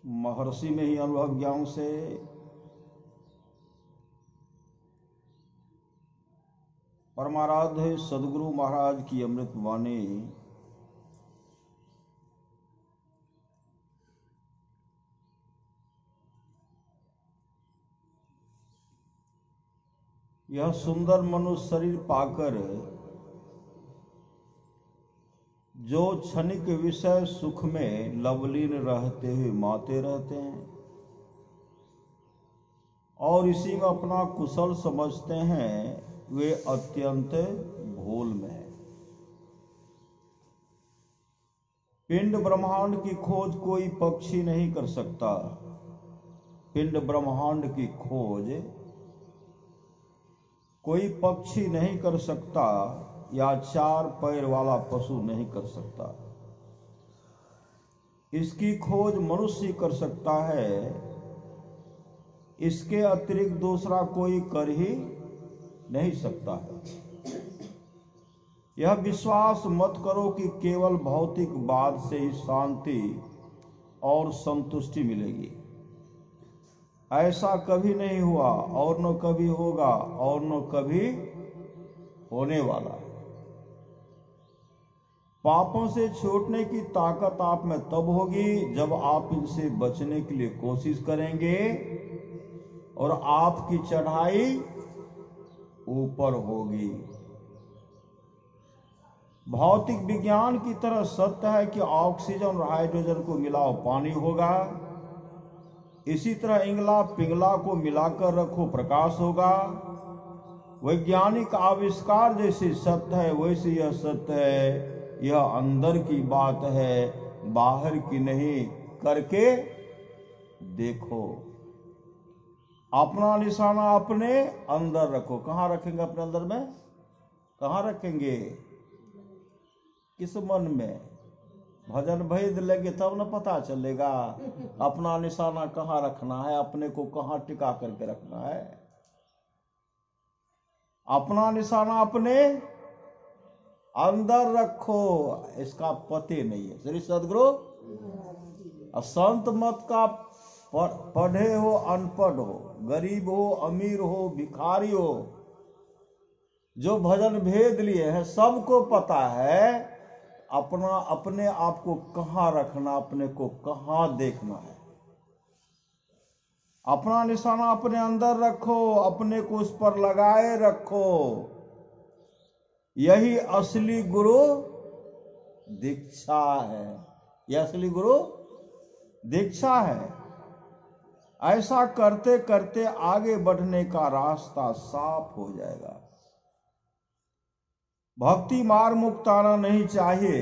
महर्षि में ही अनुभव ज्ञान से परमाराध्य सदगुरु महाराज की अमृत वाणी यह सुंदर मनुष्य शरीर पाकर जो क्षणिक विषय सुख में लवलीन रहते हुए माते रहते हैं और इसी में अपना कुशल समझते हैं, वे अत्यंत भूल में हैं। पिंड ब्रह्मांड की खोज कोई पक्षी नहीं कर सकता। पिंड ब्रह्मांड की खोज कोई पक्षी नहीं कर सकता या चार पैर वाला पशु नहीं कर सकता। इसकी खोज मनुष्य कर सकता है, इसके अतिरिक्त दूसरा कोई कर ही नहीं सकता है। यह विश्वास मत करो कि केवल भौतिक बात से ही शांति और संतुष्टि मिलेगी। ऐसा कभी नहीं हुआ और न कभी होगा और न कभी होने वाला है। पापों से छूटने की ताकत आप में तब होगी जब आप इनसे बचने के लिए कोशिश करेंगे और आपकी चढ़ाई ऊपर होगी। भौतिक विज्ञान की तरह सत्य है कि ऑक्सीजन और हाइड्रोजन को मिलाओ पानी होगा। इसी तरह इंगला पिंगला को मिलाकर रखो प्रकाश होगा। वैज्ञानिक आविष्कार जैसे सत्य है वैसे यह सत्य है। यह अंदर की बात है, बाहर की नहीं। करके देखो। अपना निशाना अपने अंदर रखो। कहां रखेंगे? अपने अंदर में। कहां रखेंगे? किस मन में? भजन भेद लेंगे तब न पता चलेगा अपना निशाना कहां रखना है, अपने को कहां टिका करके रखना है। अपना निशाना अपने अंदर रखो, इसका पते नहीं है। श्री सदगुरु संत मत का पढ़े हो अनपढ़ हो, गरीब हो अमीर हो भिखारी हो, जो भजन भेद लिए हैं सबको पता है अपना अपने आप को कहां रखना, अपने को कहां देखना है। अपना निशाना अपने अंदर रखो, अपने को उस पर लगाए रखो। यही असली गुरु दीक्षा है। यह असली गुरु दीक्षा है। ऐसा करते करते आगे बढ़ने का रास्ता साफ हो जाएगा। भक्ति मार्ग मुक्त आना नहीं चाहिए।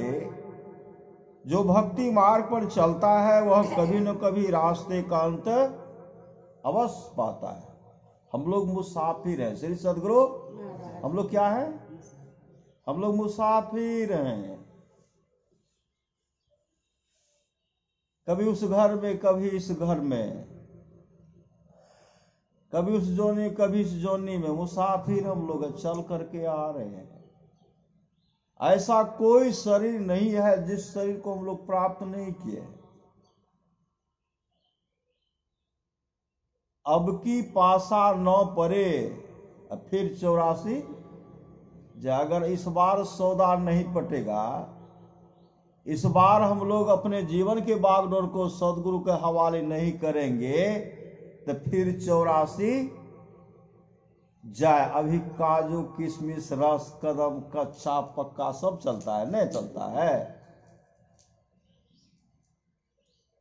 जो भक्ति मार्ग पर चलता है वह कभी न कभी रास्ते का अंत अवश्य पाता है। हम लोग मुसाफिर हैं। श्री सदगुरु हम लोग क्या है? हम लोग मुसाफिर हैं। कभी उस घर में, कभी इस घर में, कभी उस जोनी कभी इस जोनी में मुसाफिर हम लोग चल करके आ रहे हैं। ऐसा कोई शरीर नहीं है जिस शरीर को हम लोग प्राप्त नहीं किए। अब की पासा न परे फिर 84 अगर इस बार सौदा नहीं पटेगा, इस बार हम लोग अपने जीवन के बागडोर को सदगुरु के हवाले नहीं करेंगे तो फिर 84 जाए। अभी काजू किशमिश रस कदम कच्चा पक्का सब चलता है, नहीं चलता है।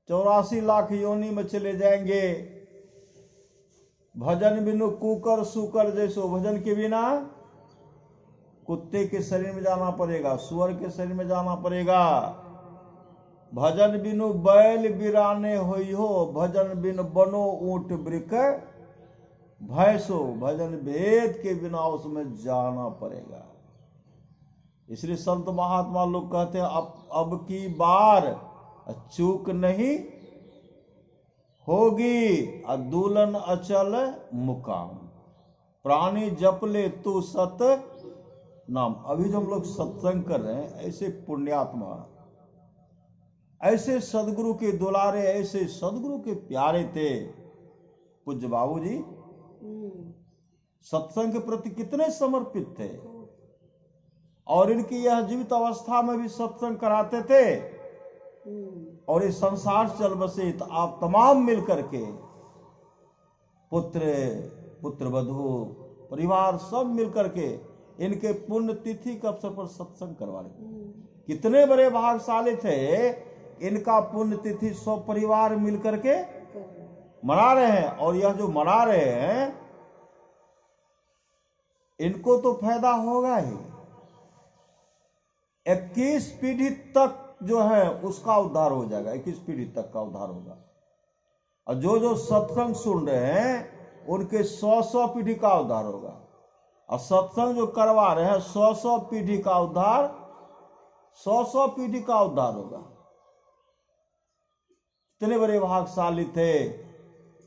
84 लाख योनि में चले जाएंगे। भजन बिनु कुकर सुकर जैसो, भजन के बिना कुत्ते के शरीर में जाना पड़ेगा, सुअर के शरीर में जाना पड़ेगा। भजन बिनु बैल बिराने होई हो, भजन बिन बनो ऊंट वृक भैंसो, भजन भेद के बिना उसमें जाना पड़ेगा। इसलिए संत महात्मा लोग कहते हैं अब की बार चूक नहीं होगी, दुल्हन अचल मुकाम, प्राणी जप ले तू सत नाम। अभी जो हम लोग सत्संग कर रहे हैं ऐसे पुण्यात्मा ऐसे सदगुरु के दुलारे, ऐसे सदगुरु के प्यारे थे पूज्य बाबूजी। सत्संग के प्रति कितने समर्पित थे, और इनकी यह जीवित अवस्था में भी सत्संग कराते थे। और इस संसार चल बसे तो आप तमाम मिलकर के पुत्र वधू परिवार सब मिलकर के इनके पुण्य तिथि के अवसर पर सत्संग करवा रहे। कितने बड़े भाग्यशाली थे, इनका पुण्य तिथि सब परिवार मिलकर के मना रहे हैं। और यह जो मना रहे हैं, इनको तो फायदा होगा ही, 21 पीढ़ी तक जो है उसका उद्धार हो जाएगा, 21 पीढ़ी तक का उद्धार होगा। और जो सत्संग सुन रहे हैं उनके 100 पीढ़ी का उद्धार होगा। और सत्संग जो करवा रहे हैं 100 पीढ़ी का उद्धार, 100 पीढ़ी का उद्धार होगा। इतने बड़े भाग्यशाली थे,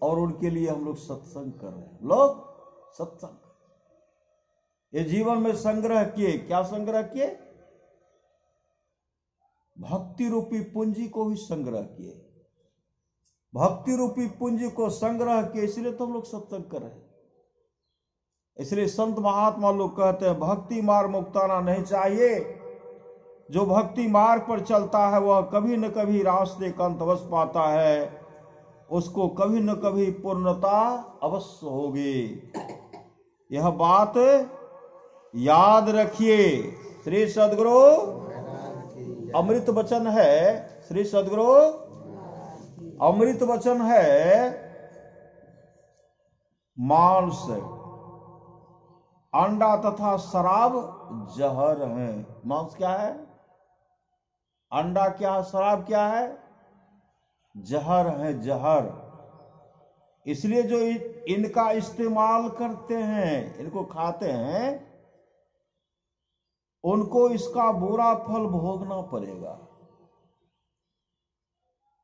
और उनके लिए हम लोग सत्संग कर रहे हैं। लोग सत्संग ये जीवन में संग्रह किए। क्या संग्रह किए? भक्ति रूपी पूंजी को भी संग्रह किए। भक्ति रूपी पूंजी को संग्रह किए, इसलिए तो हम लोग सत्संग कर रहे हैं। इसलिए संत महात्मा लोग कहते हैं भक्ति मार्ग मुक्ताना नहीं चाहिए। जो भक्ति मार्ग पर चलता है वह कभी न कभी रास्ते का अंत अवश्य पाता है, उसको कभी न कभी पूर्णता अवश्य होगी। यह बात याद रखिए। श्री सद्गुरु अमृत वचन है, श्री सद्गुरु अमृत वचन है। मांस, अंडा तथा शराब जहर है। मांस क्या है? अंडा क्या है? शराब क्या है? जहर है, जहर। इसलिए जो इनका इस्तेमाल करते हैं, इनको खाते हैं, उनको इसका बुरा फल भोगना पड़ेगा।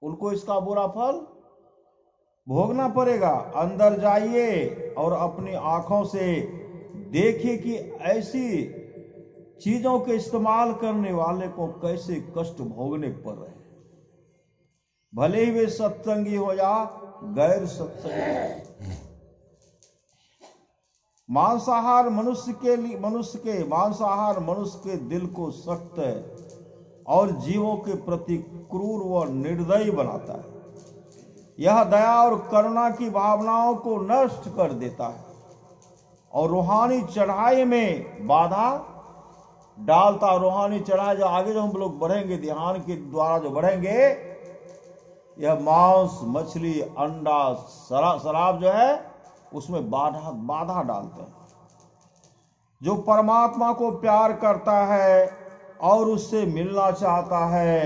उनको इसका बुरा फल भोगना पड़ेगा। अंदर जाइए और अपनी आंखों से देखिए कि ऐसी चीजों के इस्तेमाल करने वाले को कैसे कष्ट भोगने पड़ रहे हैं। भले ही वे सत्संगी हो या गैर सत्संगी। मांसाहार मनुष्य के दिल को सख्त और जीवों के प्रति क्रूर व निर्दयी बनाता है। यह दया और करुणा की भावनाओं को नष्ट कर देता है और रूहानी चढ़ाई में बाधा डालता। रूहानी चढ़ाई जो आगे जो हम लोग बढ़ेंगे, ध्यान के द्वारा जो बढ़ेंगे, यह मांस, मछली, अंडा, शराब जो है उसमें बाधा डालते हैं। जो परमात्मा को प्यार करता है और उससे मिलना चाहता है,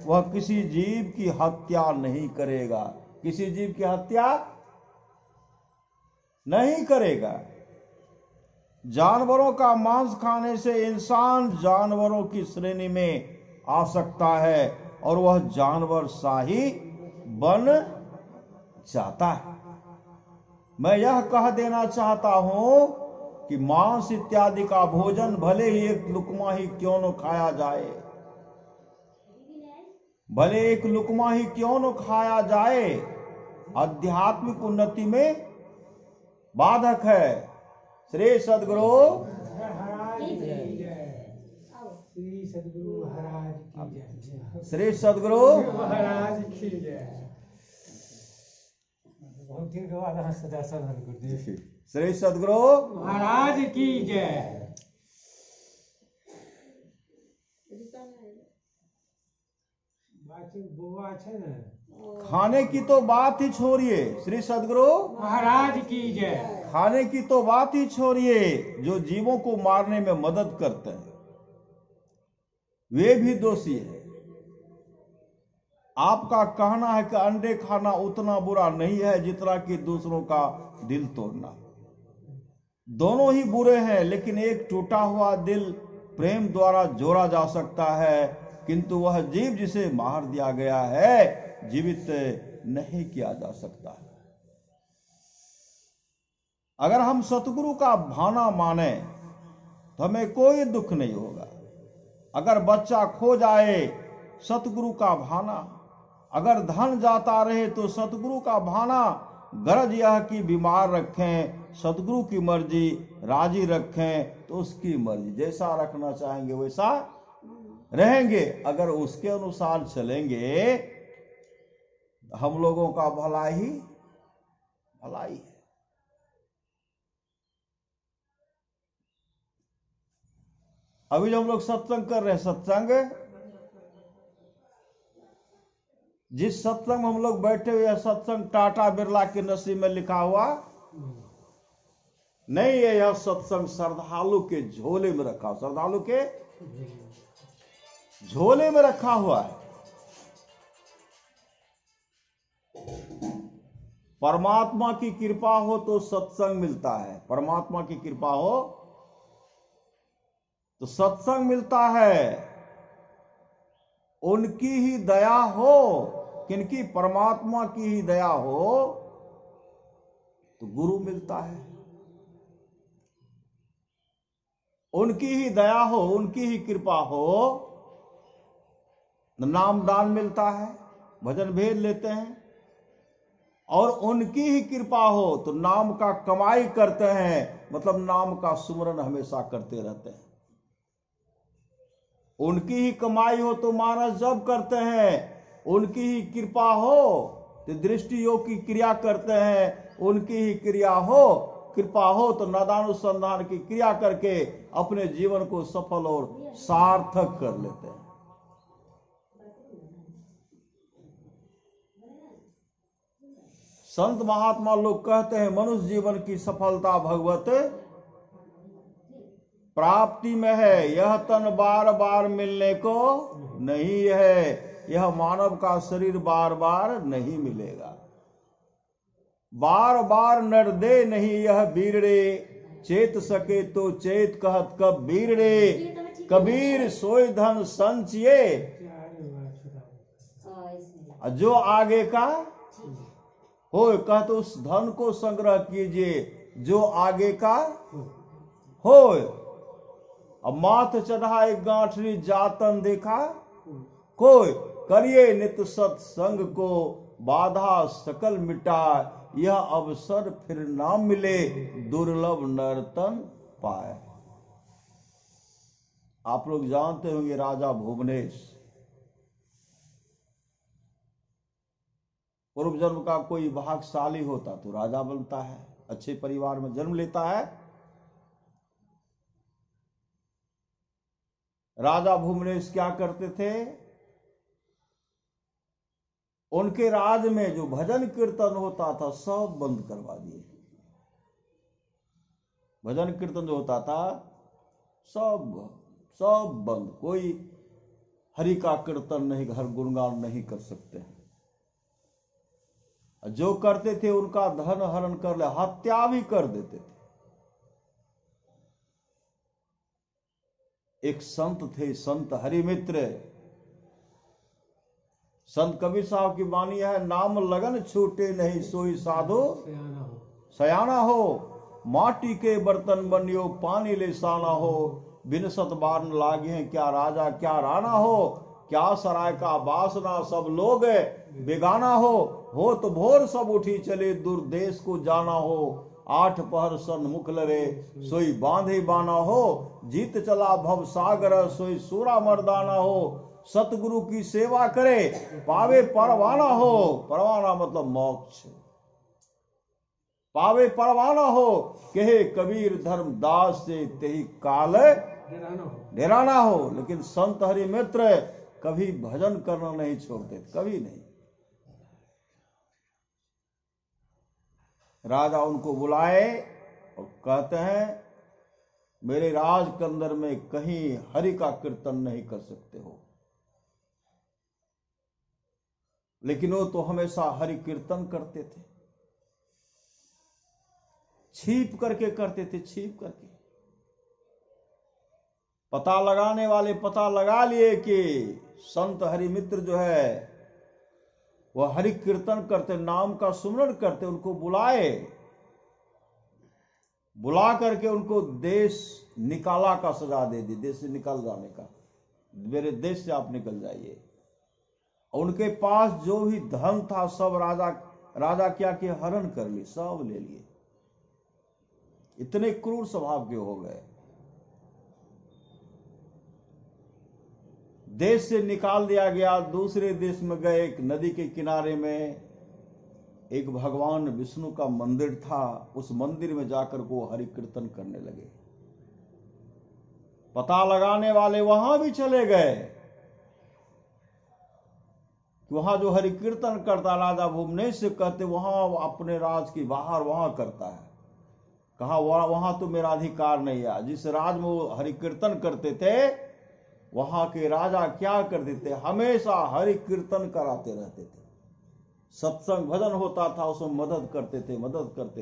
वह किसी जीव की हत्या नहीं करेगा। किसी जीव की हत्या नहीं करेगा। जानवरों का मांस खाने से इंसान जानवरों की श्रेणी में आ सकता है और वह जानवर सा ही बन जाता है। मैं यह कह देना चाहता हूं कि मांस इत्यादि का भोजन भले ही एक लुकमा ही क्यों न खाया जाए, भले एक लुकमा ही क्यों न खाया जाए, आध्यात्मिक उन्नति में बाधक है। श्री सद्गुरु श्री सद्गुरु महाराज की जय। श्री सद्गुरु महाराज की जय। बहुत दिन के बाद दर्शन गुरुदेव। श्री सद्गुरु महाराज की जय। खाने की तो बात ही छोड़िए। श्री सद्गुरु महाराज की जय। खाने की तो बात ही छोड़िए। जो जीवों को मारने में मदद करते हैं वे भी दोषी है। आपका कहना है कि अंडे खाना उतना बुरा नहीं है जितना कि दूसरों का दिल तोड़ना। दोनों ही बुरे हैं, लेकिन एक टूटा हुआ दिल प्रेम द्वारा जोड़ा जा सकता है, किंतु वह जीव जिसे मार दिया गया है जीवित नहीं किया जा सकता। अगर हम सतगुरु का भाना माने तो हमें कोई दुख नहीं होगा। अगर बच्चा खो जाए, सतगुरु का भाना। अगर धन जाता रहे तो सतगुरु का भाना। गरज यह कि बीमार रखें, सतगुरु की मर्जी राजी रखें तो उसकी मर्जी। जैसा रखना चाहेंगे वैसा रहेंगे। अगर उसके अनुसार चलेंगे हम लोगों का भलाई ही भलाई है। अभी जो हम लोग सत्संग कर रहे हैं, सत्संग जिस सत्संग में हम लोग बैठे हुए हैं, सत्संग टाटा बिरला के नसीब में लिखा हुआ नहीं है। यह सत्संग श्रद्धालु के झोले में रखा, श्रद्धालु के झोले में रखा हुआ है। परमात्मा की कृपा हो तो सत्संग मिलता है, परमात्मा की कृपा हो तो सत्संग मिलता है। उनकी ही दया हो, किनकी? परमात्मा की ही दया हो तो गुरु मिलता है। उनकी ही दया हो, उनकी ही कृपा हो नाम दान मिलता है, भजन भेद लेते हैं। और उनकी ही कृपा हो तो नाम का कमाई करते हैं, मतलब नाम का सुमरन हमेशा करते रहते हैं। उनकी ही कमाई हो तो मानस जप करते हैं। उनकी ही कृपा हो तो दृष्टि योग की क्रिया करते हैं। उनकी ही क्रिया हो, कृपा हो तो नादानुसंधान की क्रिया करके अपने जीवन को सफल और सार्थक कर लेते हैं। संत महात्मा लोग कहते हैं मनुष्य जीवन की सफलता भगवत प्राप्ति में है। यह तन बार बार मिलने को नहीं है, यह मानव का शरीर बार बार नहीं मिलेगा। बार बार नर दे नहीं यह वीर रे, चेत सके तो चेत कहत कब वीर रे। कबीर सोई धन संचिए, जो आगे का हो कहते उस धन को संग्रह कीजिए जो आगे का हो। अब माथ चढ़ा एक गांठरी जातन देखा कोई, करिए नित्य सत्संग को बाधा सकल मिटा। यह अवसर फिर ना मिले दुर्लभ नर्तन पाए। आप लोग जानते होंगे राजा भुवनेश, पूर्व जन्म का कोई भाग्यशाली होता तो राजा बनता है, अच्छे परिवार में जन्म लेता है। राजा भुवनेश क्या करते थे? उनके राज में जो भजन कीर्तन होता था सब बंद करवा दिए। भजन कीर्तन जो होता था सब बंद। कोई हरि का कीर्तन नहीं, घर गुणगान नहीं कर सकते हैं। जो करते थे उनका धन हरण कर ले, हत्या भी कर देते थे। एक संत थे, संत हरिमित्र। संत कबीर साहब की वाणी है, नाम लगन छूटे नहीं सोई साधु सयाना हो। माटी के बर्तन बनियो पानी ले साना हो। बिन सत बार लागे हैं क्या राजा क्या राना हो। क्या सराय का बासना सब लोग बेगाना हो तो भोर सब उठी चले दूर देश को जाना हो। 8 पहर सन्मुख लरे सोई बांधे बाना हो। जीत चला भव सागर सोई सूरा मर्दाना हो। सतगुरु की सेवा करे पावे परवाना हो। परवाना मतलब मोक्ष। पावे परवाना हो कहे कबीर धर्मदास से तेही काल डेराना हो। लेकिन संत हरि मित्र कभी भजन करना नहीं छोड़ते, कभी नहीं। राजा उनको बुलाए और कहते हैं मेरे राज के अंदर में कहीं हरि का कीर्तन नहीं कर सकते हो। लेकिन वो तो हमेशा हरि कीर्तन करते थे, छिप करके करते थे, छिप करके। पता लगाने वाले पता लगा लिए कि संत हरिमित्र जो है वह हरि कीर्तन करते, नाम का सुमरण करते। उनको बुलाए, बुला करके उनको देश निकाला का सजा दे दी, देश से निकल जाने का। मेरे देश से आप निकल जाइए। उनके पास जो भी धन था सब राजा क्या के हरण कर लिए, सब ले लिए। इतने क्रूर स्वभाव के हो गए। देश से निकाल दिया गया, दूसरे देश में गए। एक नदी के किनारे में एक भगवान विष्णु का मंदिर था। उस मंदिर में जाकर को हरि कीर्तन करने लगे। पता लगाने वाले वहां भी चले गए कि वहां जो हरि कीर्तन करता राजा भुवनेश से कहते वहां अपने राज की बाहर वहां करता है। कहा वहां तो मेरा अधिकार नहीं है। जिस राज में वो हरि कीर्तन करते थे वहां के राजा क्या करते थे, हमेशा हरि कीर्तन कराते रहते थे। सत्संग भजन होता था, उसमें मदद करते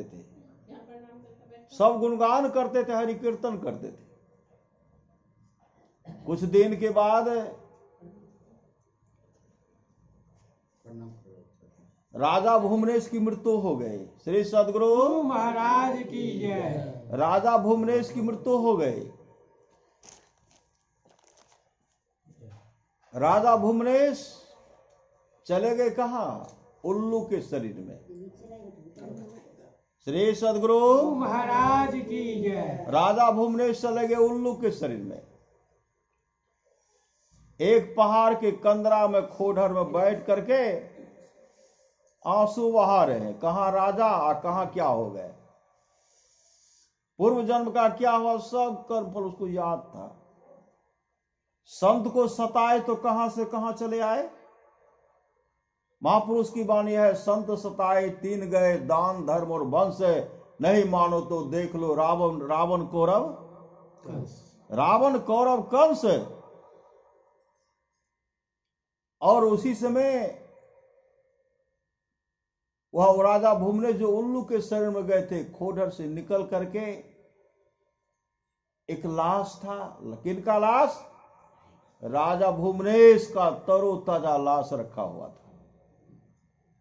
थे, सब गुणगान करते थे, हरि कीर्तन करते थे। कुछ दिन के बाद राजा भुवनेश की मृत्यु हो गई। श्री सद्गुरु महाराज की जय। राजा भुवनेश की मृत्यु हो गई। राजा भुवनेश चले गए कहा? उल्लू के शरीर में। श्री सद्गुरु महाराज की जय। राजा भुवनेश चले गए उल्लू के शरीर में। एक पहाड़ के कंदरा में खोडर में बैठ करके आंसू बहा रहे हैं। कहां राजा और कहां क्या हो गए, पूर्व जन्म का क्या हुआ, सब कर्मफल उसको याद था। संत को सताए तो कहां से कहां चले आए। महापुरुष की वाणी है, संत सताए तीन गए, दान धर्म और वंश। नहीं मानो तो देख लो रावण कौरव कंस। और उसी समय वह राजा भुवनेश जो उल्लू के शरीर में गए थे, खोडर से निकल करके एक लाश था। किनका लाश? राजा भुवनेश का तरोताजा लाश रखा हुआ था।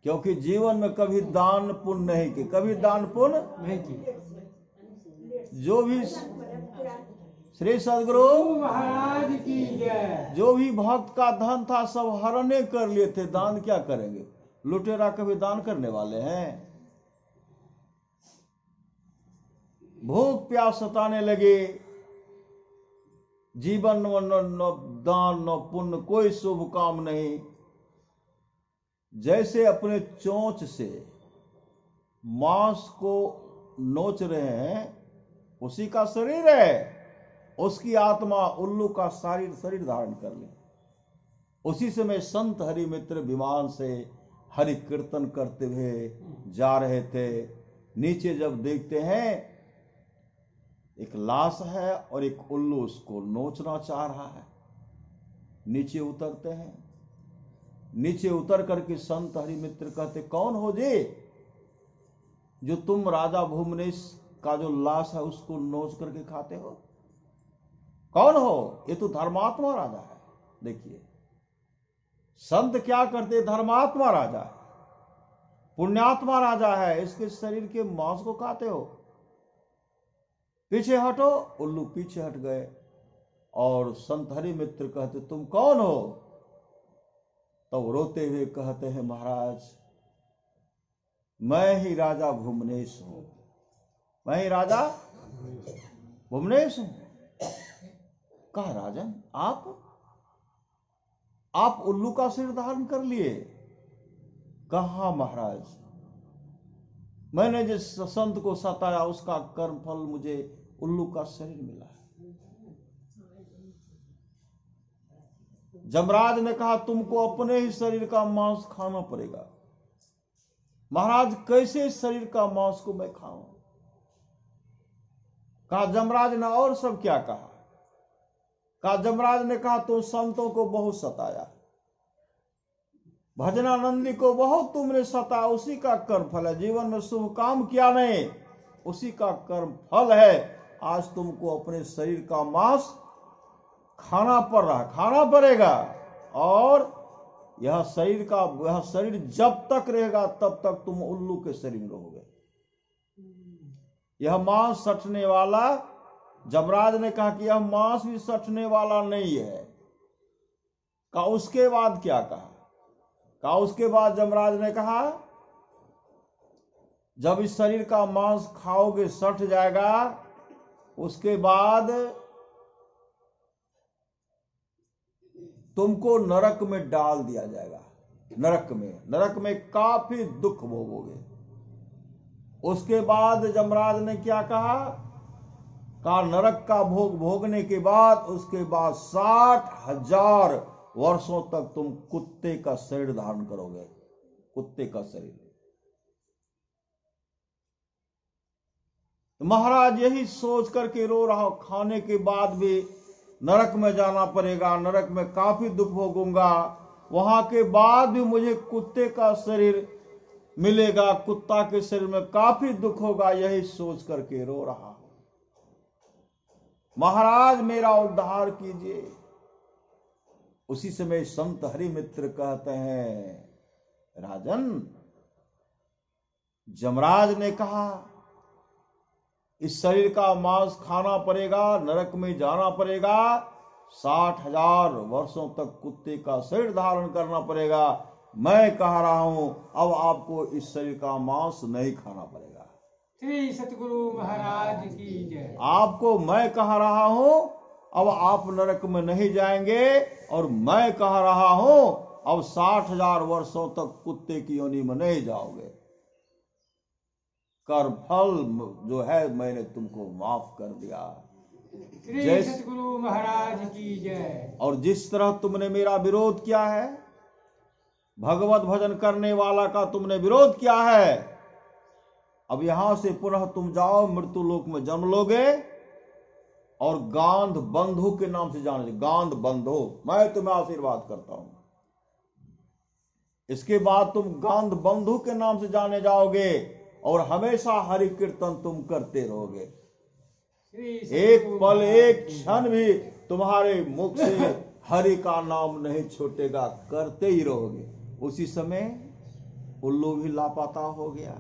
क्योंकि जीवन में कभी दान पुण्य नहीं की, कभी दान पुण्य नहीं की। जो भी श्री सद्गुरु महाराज की जय। जो भी भक्त का धन था सब हरने कर लिए थे। दान क्या करेंगे? लुटेरा कभी दान करने वाले हैं? भूख प्यास सताने लगे। जीवन में न दान न पुण्य, कोई शुभ काम नहीं। जैसे अपने चोंच से मांस को नोच रहे हैं, उसी का शरीर है। उसकी आत्मा उल्लू का शरीर धारण कर ले। उसी समय संत हरि मित्र विमान से हरि कीर्तन करते हुए जा रहे थे। नीचे जब देखते हैं एक लाश है और एक उल्लू उसको नोचना चाह रहा है। नीचे उतरते हैं। नीचे उतर करके संत हरि मित्र कहते, कौन हो जी जो तुम राजा भुवनेश का जो लाश है उसको नोच करके खाते हो? कौन हो? ये तो धर्मात्मा राजा है। देखिए संत क्या करते, धर्मात्मा राजा है, पुण्यात्मा राजा है, इसके शरीर के मांस को खाते हो? पीछे हटो। उल्लू पीछे हट गए और संत हरि मित्र कहते, तुम कौन हो? तो रोते हुए कहते हैं, महाराज मैं ही राजा भुवनेश हूं। मैं ही राजा भुवनेश हूं। कहा राजन आप उल्लू का शरीर धारण कर लिए? कहा महाराज मैंने जिस संत को सताया उसका कर्म फल मुझे उल्लू का शरीर मिला है। जमराज ने कहा तुमको अपने ही शरीर का मांस खाना पड़ेगा। महाराज कैसे शरीर का मांस को मैं खाऊं? कहा जमराज ने और सब क्या कहा? कहा जमराज ने कहा तुम संतों को बहुत सताया, भजनानंदी को बहुत तुमने सताया, उसी का कर्म फल है। जीवन में शुभ काम किया नहीं, उसी का कर्म फल है। आज तुमको अपने शरीर का मांस खाना पड़ रहा, खाना पड़ेगा। और यह शरीर जब तक रहेगा तब तक तुम उल्लू के शरीर में रहोगे। यह मांस सटने वाला, जमराज ने कहा कि यह मांस भी सटने वाला नहीं है। कहा उसके बाद क्या कहा? कहा उसके बाद यमराज ने कहा जब इस शरीर का मांस खाओगे सठ जाएगा, उसके बाद तुमको नरक में डाल दिया जाएगा। नरक में काफी दुख भोगोगे। उसके बाद यमराज ने क्या कहा नरक का भोग भोगने के बाद उसके बाद 60,000 वर्षों तक तुम कुत्ते का शरीर धारण करोगे। कुत्ते का शरीर। महाराज यही सोच करके रो रहा हूं, खाने के बाद भी नरक में जाना पड़ेगा, नरक में काफी दुख भोगूंगा, वहां के बाद भी मुझे कुत्ते का शरीर मिलेगा, कुत्ता के शरीर में काफी दुख होगा, यही सोच करके रो रहा हूं। महाराज मेरा उद्धार कीजिए। उसी समय संत हरिमित्र कहते हैं राजन, यमराज ने कहा इस शरीर का मांस खाना पड़ेगा, नरक में जाना पड़ेगा, 60,000 वर्षों तक कुत्ते का शरीर धारण करना पड़ेगा। मैं कह रहा हूं अब आपको इस शरीर का मांस नहीं खाना पड़ेगा। श्री सतगुरु महाराज की जय। आपको मैं कह रहा हूं अब आप नरक में नहीं जाएंगे, और मैं कह रहा हूं अब 60,000 वर्षों तक कुत्ते की योनि में नहीं जाओगे। कर फल जो है मैंने तुमको माफ कर दिया। श्री सतगुरु महाराज की जय। और जिस तरह तुमने मेरा विरोध किया है, भगवत भजन करने वाला का तुमने विरोध किया है, अब यहां से पुनः तुम जाओ, मृत्यु लोक में जन्म लोगे और गांध बंधु के नाम से जाने। गांध बंधु, मैं तुम्हें आशीर्वाद करता हूं। इसके बाद तुम गांध बंधु के नाम से जाने जाओगे और हमेशा हरि कीर्तन तुम करते रहोगे। एक पल एक क्षण भी तुम्हारे मुख से हरि का नाम नहीं छूटेगा, करते ही रहोगे। उसी समय उल्लू भी लापता हो गया।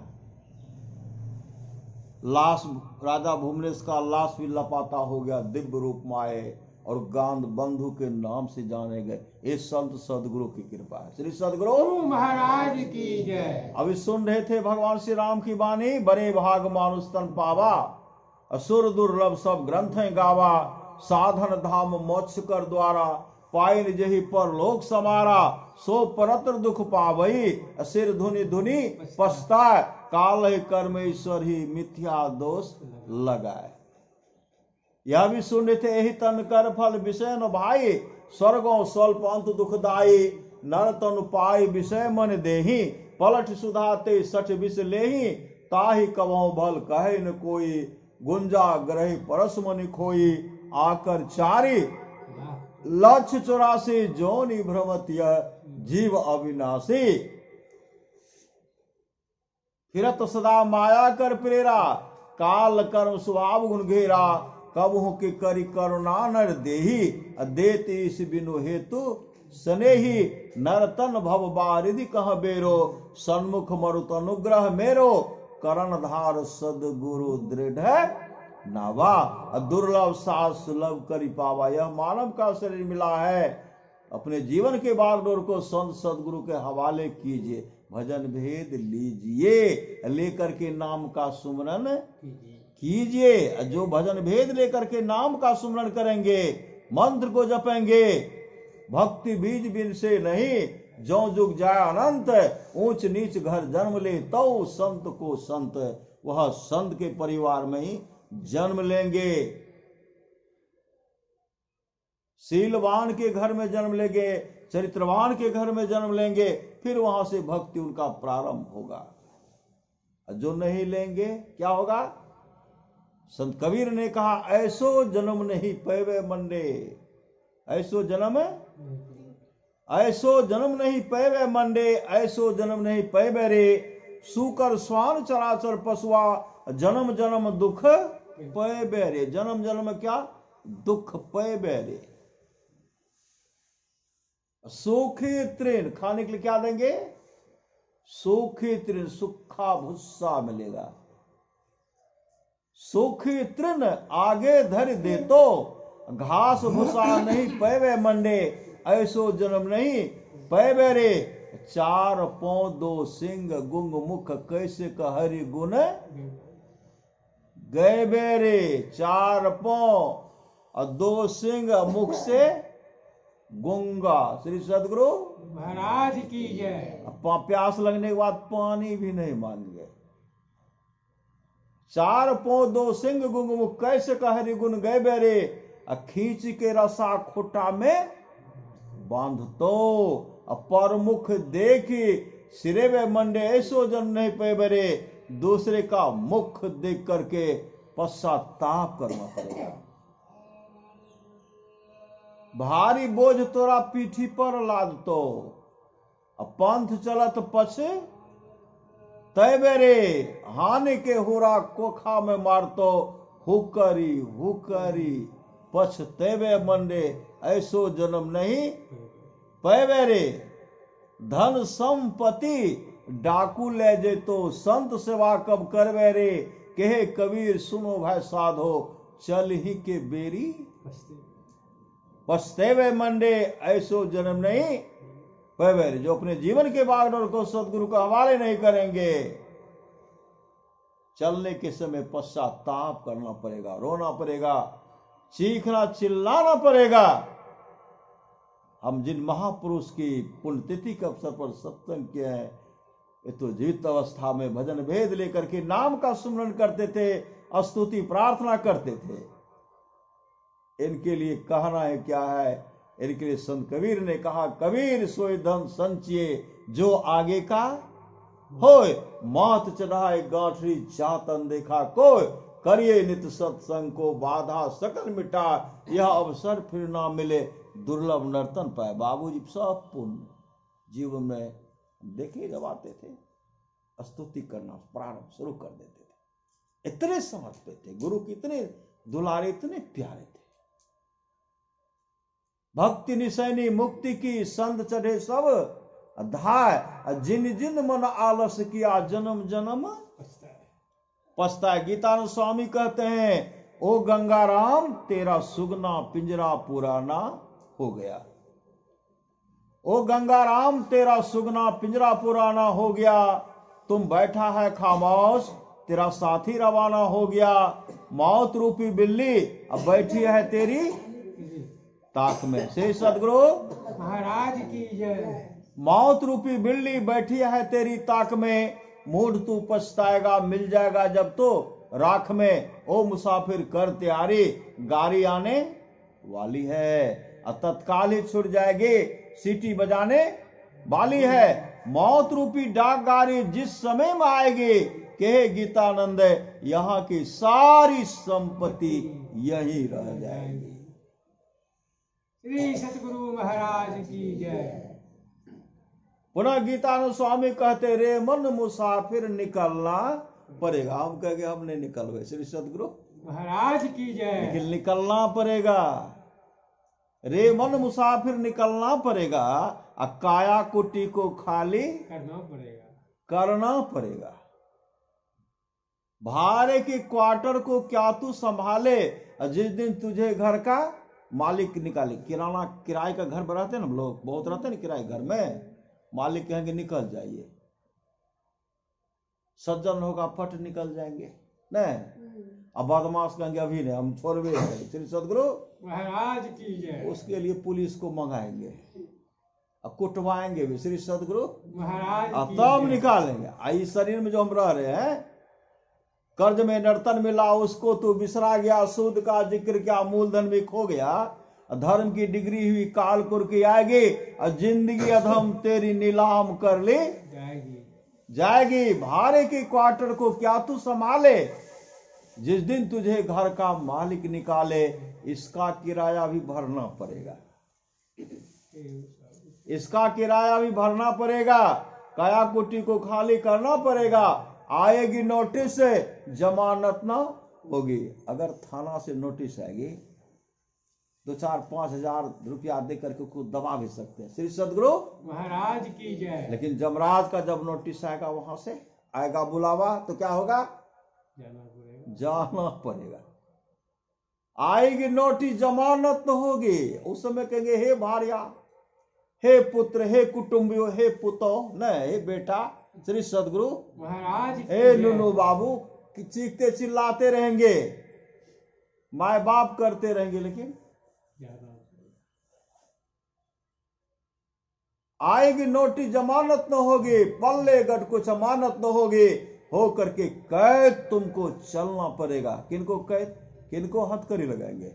लाश, राजा भूमनेश का लाश भी लापता हो गया, दिव्य रूप में आए और गांध बंधु के नाम से जाने गए। ये संत सदगुरु की कृपा है। श्री सदगुरु महाराज की जय। अभी सुन रहे थे भगवान श्री राम की वाणी, बड़े भाग मानुष तन पावा, असुर दुर्लभ सब ग्रंथ गावा, साधन धाम मोक्ष कर द्वारा, पाइन जही पर लोक समारा, सो परत्र दुख पावई, सिर धुनि धुनि पछताए, काल कर्म ईश्वर ही मिथ्या दोष लगाए। यह भी सुन रहे थे, यही तन कर फल विषय न भाई, स्वर्गों स्वल्प अंत दुखदाई, नर तनु पाई विषय मन देही, पलट सुधाते सठ विष लेही, ताहि कबहु भल कहे न कोई, गुंजा ग्रही परस मनि खोई, आकर चारी लक्ष्य 84 जोनि भ्रमतिय, जीव अविनाशी, फिरत सदा माया कर प्रेरा, काल कर्म स्वभाव गुण घेरा, कबहु के करी करुणा नर देही, देती इस बिनु हेतु स्नेही, नर तन भव बारिधि कह बेरो, सन्मुख मरुत अनुग्रह मेरो, करण धार सदगुरु दृढ़ नावा, दुर्लभ सास सुलभ करी पावा। यह मानव का शरीर मिला है, अपने जीवन के बागडोर को संत सदगुरु के हवाले कीजिए, भजन भेद लीजिए, लेकर के नाम का सुमरन कीजिए। जो भजन भेद लेकर के नाम का सुमरन करेंगे, मंत्र को जपेंगे, भक्ति बीज बिन से नहीं, जो जुग जाए अनंत, ऊंच नीच घर जन्म ले तो संत को संत, वह संत के परिवार में ही जन्म लेंगे। शीलवान के घर में जन्म लेंगे, चरित्रवान के घर में जन्म लेंगे, फिर वहां से भक्ति उनका प्रारंभ होगा। जो नहीं लेंगे क्या होगा? संत कबीर ने कहा, ऐसो जन्म नहीं पैवे मंडे, ऐसो जन्म नहीं पैवे मंडे, ऐसो जन्म नहीं पैवे रे, सूकर स्वान चराचर पशुआ, जन्म जन्म दुख पैवे रे। जन्म जन्म क्या? दुख पैवे रे। सूखे तृण खाने के लिए क्या देंगे? सूखे तृण, सूखा भुस्सा मिलेगा। सूखे तृण आगे धर दे तो, घास भूसा नहीं पैवे मंडे, ऐसो जन्म नहीं पैवे रे, चार पांव दो सिंह गुंग मुख कैसे कहरि गुण गए बेरे। चार पांव और दो सिंह मुख से गूंगा। श्री सदगुरु महाराज की जय। प्यास लगने के बाद पानी भी नहीं मांगे। चार पांव दो सिंह गुंग मुख कैसे कहरि गुण गए बेरे। खींच के रसा खोटा में बांध तो परमुख देखी सिरे में मंडे ऐसो जन नहीं पे बेरे। दूसरे का मुख देख करके पश्चाताप करना पड़ेगा। भारी बोझ तोरा पीठी पर लाद तो पंथ चलत पछे तय बेरे। हानि के हुरा कोखा में मारतो हुकरी हुकरी पछतेवे मंडे ऐसो जन्म नहीं पैवे रे। धन संपत्ति डाकू ले जे तो संत सेवा कब करवे रे। कहे कबीर सुनो भाई साधो चल ही के बेरी पछतेवे मंडे ऐसो जन्म नहीं पैवे रे। जो अपने जीवन के बागडोर को सदगुरु का हवाले नहीं करेंगे, चलने के समय पश्चाताप करना पड़ेगा, रोना पड़ेगा, चीखना चिल्लाना पड़ेगा। हम जिन महापुरुष की पुण्यतिथि के अवसर पर सत्संग किए हैं, ये तो जीवित अवस्था में भजन भेद लेकर के नाम का सुमरन करते थे, स्तुति प्रार्थना करते थे। इनके लिए कहना है क्या है। इनके लिए संत कबीर ने कहा, कबीर सोई धन संचिए जो आगे का होय। मात चढ़ाए गांठरी जातन देखा कोय। करिए नित सत्संग को बाधा सकल मिटा। यह अवसर फिर ना मिले दुर्लभ नर्तन पाए। बाबूजी सब पुण्य जीवन में देखे जब आते थे, स्तुति करना प्रारंभ शुरू कर देते थे। इतने समझते थे, गुरु की इतने दुलारे, इतने प्यारे थे। भक्ति निशैनी मुक्ति की संत चढ़े सब अध्याय। जिन जिन मन आलस किया जन्म जन्म पछताए। गीतानंद स्वामी कहते हैं, ओ गंगाराम तेरा सुगना पिंजरा पुराना हो गया। ओ गंगाराम तेरा सुगना पिंजरा पुराना हो गया। तुम बैठा है खामोश तेरा साथी रवाना हो गया। मौत रूपी बिल्ली अब बैठी है तेरी ताक में। श्री सदगुरु महाराज की जय। मौत रूपी बिल्ली बैठी है तेरी ताक में। मूड तू पछताएगा मिल जाएगा जब तो राख में। ओ मुसाफिर कर तैयारी गाड़ी आने वाली है। तत्काल ही छुट जाएगी सीटी बजाने वाली है। मौत रूपी डाक गाड़ी जिस समय में आएगी, कहे गीतानंद यहाँ की सारी संपत्ति यही रह जाएगी। श्री सतगुरु महाराज की जय। पुनः गीतानंद स्वामी कहते, रे मन मुसाफिर निकलना पड़ेगा। हम कहेंगे हम नहीं निकल गए। श्री सतगुरु महाराज की जय। लेकिन निकलना पड़ेगा। रे मन मुसाफिर निकलना पड़ेगा। काया कुटी को खाली करना पड़ेगा। भाड़े के क्वार्टर को क्या तू संभाले। जिस दिन तुझे घर का मालिक निकाले। किराना किराए का घर बनाते हैं ना लोग, बहुत रहते हैं ना किराए घर में। मालिक कहेंगे निकल जाइए, सज्जन होगा फट निकल जाएंगे नहीं। अब बदमाश कहेंगे अभी नहीं, हम छोड़वे। श्री सदगुरु महाराज की जय। उसके लिए पुलिस को मंगाएंगे और कुटवाएंगे भी। श्री सदगुरु महाराज की तब जय। निकालेंगे। इस शरीर में जो हम रह रहे हैं, कर्ज में नर्तन मिला उसको तू बिसरा गया। सूद का जिक्र क्या मूलधन भी खो गया। धर्म की डिग्री हुई काल कुर की आएगी। और जिंदगी अधम तेरी नीलाम कर ले जाएगी। भाड़े के क्वार्टर को क्या तू संभाले। जिस दिन तुझे घर का मालिक निकाले। इसका किराया भी भरना पड़ेगा। इसका किराया भी भरना पड़ेगा। काया कुटी को खाली करना पड़ेगा। आएगी नोटिस से जमानत ना होगी। अगर थाना से नोटिस आएगी 2-4-5 हजार रुपया दे करके उसको दबा भी सकते हैं। श्री सदगुरु महाराज की जय। लेकिन जमराज का जब नोटिस आएगा, वहां से आएगा बुलावा, तो क्या होगा, जाना पड़ेगा। आएगी नोटिस जमानत तो होगी। उस समय कहेंगे हे भारिया हे पुत्र, हे कुटुंबियों, हे पुतो, न हे बेटा, श्री सदगुरु महाराज की हे जय। नुनू बाबू चीखते चिल्लाते रहेंगे, माए बाप करते रहेंगे, लेकिन आएगी नोटिस, जमानत न होगी, पल्ले गट कुछ अमानत न होगी, हो करके कैद तुमको चलना पड़ेगा। किनको कैद, किनको हथकड़ी लगाएंगे?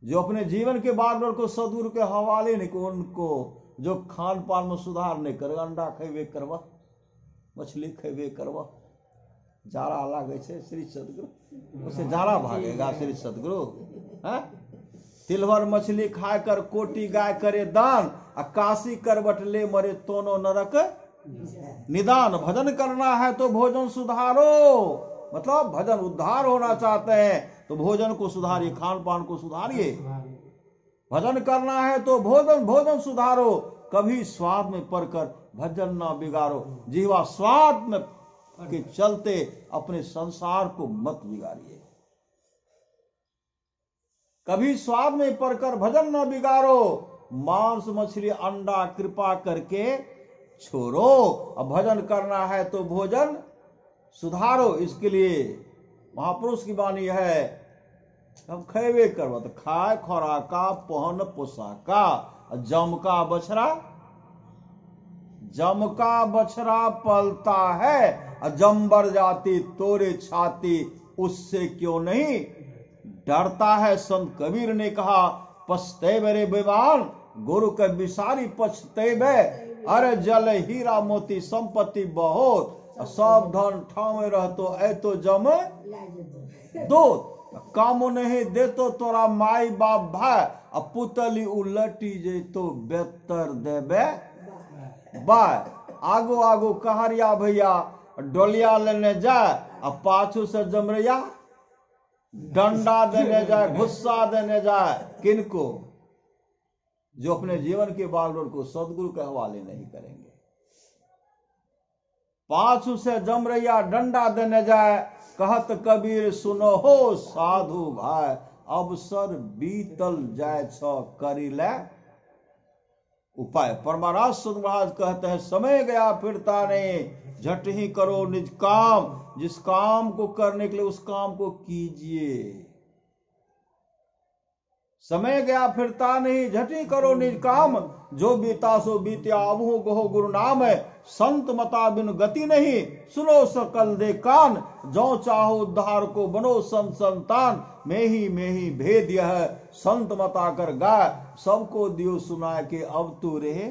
जो अपने जीवन के बागडोर को सदगुरु के हवाले नहीं, उनको जो खान पान में सुधार नहीं करे, अंडा खेबे करवा, मछली खेबे करवा, जाड़ा लागे छे श्री सदगुरु, उसे जाड़ा भागेगा श्री सदगुरु। हैं? तिलभर मछली खाकर कोटि गाय करे दान, काशी करवट ले मरे तोनो नरक निदान। भजन करना है तो भोजन सुधारो, मतलब भजन उद्धार होना चाहते हैं तो भोजन को सुधारिए, खान पान को सुधारिए। भजन करना है तो भोजन सुधारो, कभी स्वाद में पड़कर भजन ना बिगाड़ो। जीवा स्वाद में के चलते अपने संसार को मत बिगाड़िए, कभी स्वाद में पड़कर भजन न बिगाड़ो। मांस मछली अंडा कृपा करके छोड़ो। अब भजन करना है तो भोजन सुधारो। इसके लिए महापुरुष की वाणी है, हम खेबे करवा तो खाए खोराका पहन पोशाका, जम का बछड़ा पलता है, जम्बर जाती तोरे छाती, उससे क्यों नहीं डरता है। संत कबीर ने कहा, पछतेबे रे बेईमान, गुरु के विसारी पछतेबे। अरे जल हीरा मोती संपत्ति बहुत, सब धन ठावे रहतो ऐ तो जम दो। कामो नहीं दे तो तोरा माई बाप भाई, पुतली उलटी जे तो बेहतर देबे बाय। आगो आगो कहरिया भैया डोलिया लेने जाए, पाछू से जमरिया डंडा देने जाए, गुस्सा देने जाए। किनको? जो अपने जीवन के बागडोर को सदगुरु के हवाले नहीं करेंगे। पाछू से जमरैया डंडा देने जाए, कहत कबीर सुनो हो साधु भाई, अवसर बीतल जाए छ करी ले उपाय। परमाराज सुध महाराज कहते हैं, समय गया फिरता नहीं, झट ही करो निज काम। जिस काम को करने के लिए उस काम को कीजिए। समय गया फिरता नहीं, झट ही करो निज काम। जो बीता सो बीत्या, अबहु गहो गुरु नाम है। संत मता बिन गति नहीं, सुनो सकल दे कान। जो चाहो उद्धार को बनो संत संतान, में ही भेद यह संत मता कर गाय। सबको दियो सुनाए के अब तू रहे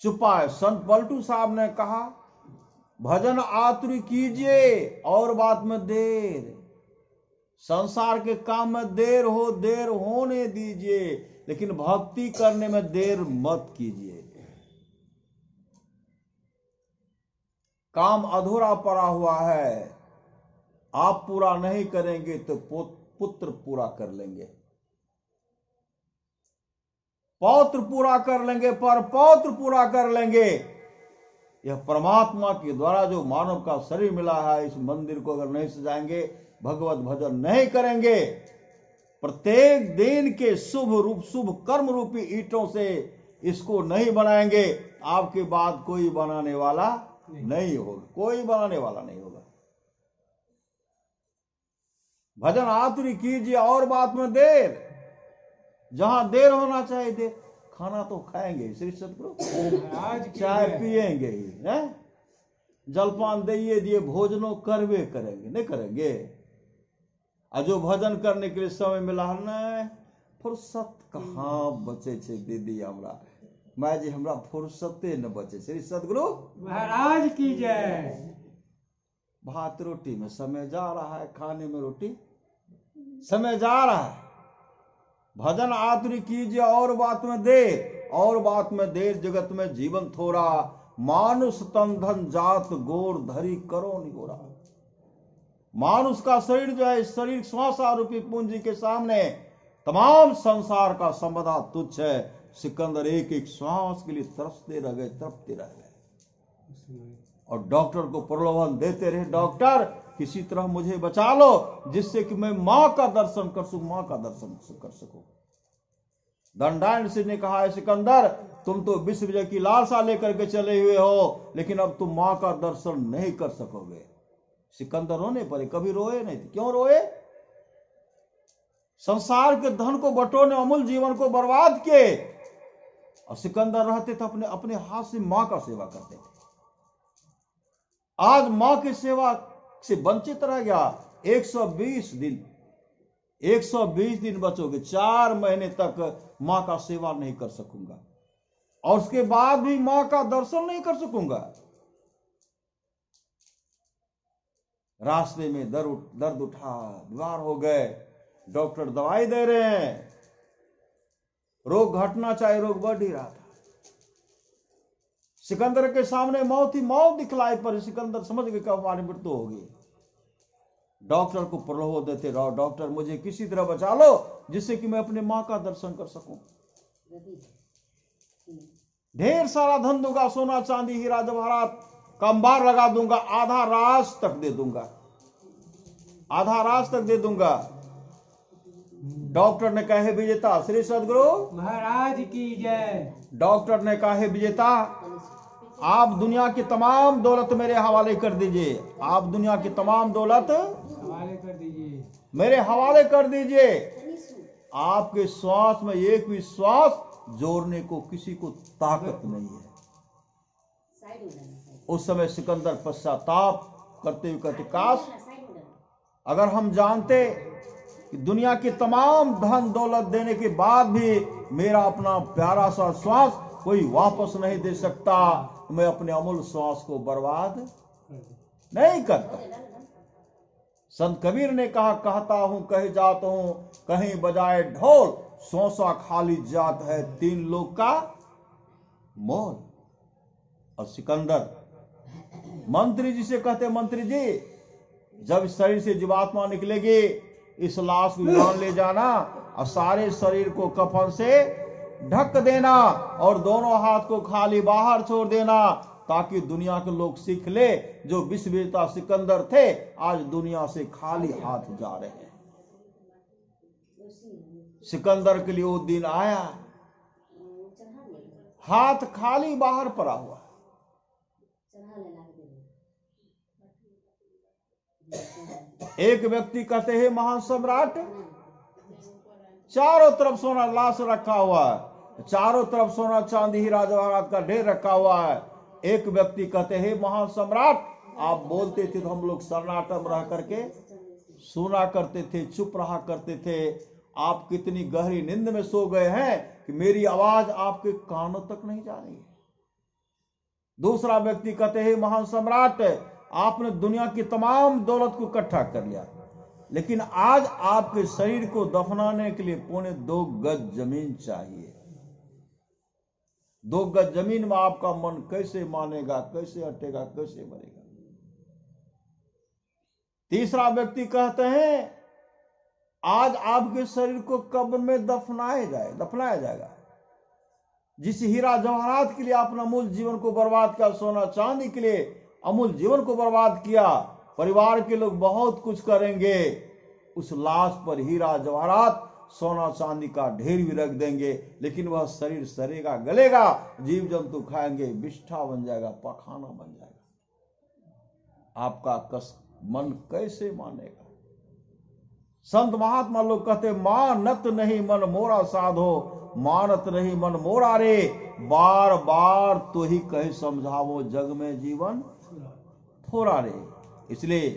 चुपाए। संत पलटू साहब ने कहा, भजन आतुर कीजिए और बात में देर। संसार के काम में देर होने दीजिए, लेकिन भक्ति करने में देर मत कीजिए। काम अधूरा पड़ा हुआ है, आप पूरा नहीं करेंगे तो पुत्र पूरा कर लेंगे, पौत्र पूरा कर लेंगे, पर पौत्र पूरा कर लेंगे। यह परमात्मा के द्वारा जो मानव का शरीर मिला है, इस मंदिर को अगर नहीं सजाएंगे, भगवत भजन नहीं करेंगे, प्रत्येक दिन के शुभ कर्म रूपी ईंटों से इसको नहीं बनाएंगे, आपके बाद कोई बनाने वाला नहीं होगा, कोई बनाने वाला नहीं होगा। भजन आतुरी कीजिए और बात में देर। जहां देर होना चाहिए देर। खाना तो खाएंगे श्री सतगुरु, चाय पिएंगे ही, जलपान दिए भोजनों करवे करेंगे, नहीं करेंगे। और जो भजन करने के लिए समय मिला है, फुर्सत कहाँ बचे छे दीदी हमरा, माँ जी हमरा फुर्सते न बचे। श्री सतगुरु महाराज की जय। भात रोटी में समय जा रहा है, खाने में रोटी समय जा रहा है। भजन आतुरी कीजिए और बात में देर, और बात में देर जगत में जीवन थोड़ा। मानुष तन धन जात गोर धरी करो निगोरा। मानुष का शरीर जो है, शरीर श्वास रूपी पूंजी के सामने तमाम संसार का संपदा तुच्छ है। सिकंदर एक एक श्वास के लिए तरसते रह गए, तड़पते रह गए, और डॉक्टर को प्रलोभन देते रहे, डॉक्टर किसी तरह मुझे बचा लो, जिससे कि मैं मां का दर्शन कर सकूं, मां का दर्शन कर सकूं। दंडायन ने कहा है, सिकंदर तुम तो विश्व विजय की लालसा लेकर के चले हुए हो, लेकिन अब तुम मां का दर्शन नहीं कर सकोगे। सिकंदर रोने पड़े, कभी रोए नहीं थे। क्यों रोए? संसार के धन को बटोरने, अमूल्य जीवन को बर्बाद किए, और सिकंदर रहते थे अपने अपने हाथ से मां का सेवा करते थे। आज मां की सेवा से वंचित रह गया। 120 दिन बचोगे, 4 महीने तक मां का सेवा नहीं कर सकूंगा, और उसके बाद भी मां का दर्शन नहीं कर सकूंगा। रास्ते में दर्द उठा, बीमार हो गए, डॉक्टर दवाई दे रहे हैं, रोग घटना चाहे रोग बढ़ ही रहा था। सिकंदर के सामने मौत ही मौत दिखलाई, पर सिकंदर समझ गए कि हमारी मृत्यु होगी। डॉक्टर को प्रलोभ देते रहो, डॉक्टर मुझे किसी तरह बचा लो जिससे कि मैं अपने मां का दर्शन कर सकूं। ढेर सारा धन दूंगा, सोना चांदी हीरा जवाहरात का अंबार लगा दूंगा, आधा राज तक दे दूंगा, आधा राज तक दे दूंगा। डॉक्टर ने कहा, विजेता, श्री सदगुरु महाराज की जय। डॉक्टर ने कहा, विजेता आप दुनिया की तमाम दौलत मेरे हवाले कर दीजिए, आप दुनिया की तमाम दौलत हवाले कर दीजिए, मेरे हवाले कर दीजिए। आपके श्वास में एक भी श्वास जोड़ने को किसी को ताकत नहीं है। उस समय सिकंदर पश्चाताप करते हुए कहते, काश अगर हम जानते कि दुनिया की तमाम धन दौलत देने के बाद भी मेरा अपना प्यारा सा श्वास कोई वापस नहीं दे सकता, तो मैं अपने अमूल्य श्वास को बर्बाद नहीं करता। संत कबीर ने कहा, कहता हूं कहीं जाता हूं, कहीं बजाए ढोल, सौसा खाली जात है, 3 लोग का मोल। और सिकंदर मंत्री जी से कहते, मंत्री जी जब शरीर से जीवात्मा निकलेगी, इस लाश को यूनान ले जाना और सारे शरीर को कफन से ढक देना, और दोनों हाथ को खाली बाहर छोड़ देना, ताकि दुनिया के लोग सीख ले जो विश्व विजेता सिकंदर थे आज दुनिया से खाली हाथ जा रहे हैं। सिकंदर के लिए वो दिन आया, हाथ खाली बाहर पड़ा हुआ। एक व्यक्ति कहते हैं, महान सम्राट, चारों तरफ सोना लाश रखा हुआ है, चारों तरफ सोना चांदी हीरा जवाहरात का ढेर रखा हुआ है। एक व्यक्ति कहते हैं, महान सम्राट, आप बोलते थे तो हम लोग सन्नाटा में रह करके सुना करते थे, चुप रहा करते थे। आप कितनी गहरी नींद में सो गए हैं कि मेरी आवाज आपके कानों तक नहीं जा रही है। दूसरा व्यक्ति कहते हैं, महान सम्राट, आपने दुनिया की तमाम दौलत को इकट्ठा कर लिया, लेकिन आज आपके शरीर को दफनाने के लिए 2.25 गज जमीन चाहिए। 2 गज जमीन में आपका मन कैसे मानेगा, कैसे हटेगा, कैसे मरेगा। तीसरा व्यक्ति कहते हैं, आज आपके शरीर को कब्र में दफनाया जाएगा। जिस हीरा जवाहरात के लिए आपने अमूल्य जीवन को बर्बाद किया, सोना चांदी के लिए अमूल्य जीवन को बर्बाद किया, परिवार के लोग बहुत कुछ करेंगे, उस लाश पर हीरा जवाहरात सोना चांदी का ढेर भी रख देंगे, लेकिन वह शरीर सड़ेगा, गलेगा, जीव जंतु खाएंगे, विष्ठा बन जाएगा, पखाना बन जाएगा। आपका मन कैसे मानेगा। संत महात्मा लोग कहते, मानत नहीं मन मोरा साधो, मानत नहीं मन मोरा रे, बार बार तो ही कहे समझावो, जग में जीवन थोड़ा रे। इसलिए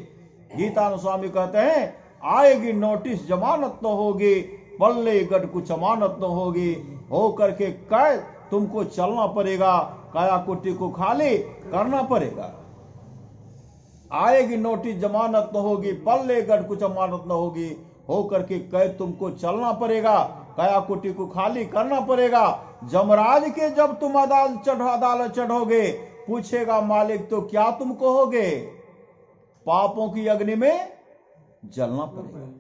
गीतानुस्वामी कहते हैं, आएगी नोटिस जमानत तो होगी, पल्ले गढ़ कुछ अमानत तो होगी, हो करके कैद तुमको चलना पड़ेगा, काया कुटी को खाली करना पड़ेगा। आएगी नोटिस जमानत न होगी, पल्ले गढ़ कुछ अमानत न होगी, हो करके कैद तुमको चलना पड़ेगा, काया कुटी को खाली करना पड़ेगा। जमराज के जब तुम अदालत चढ़ोगे, पूछेगा मालिक तो क्या तुम कहोगे, पापों की अग्नि में जलना पड़ेगा।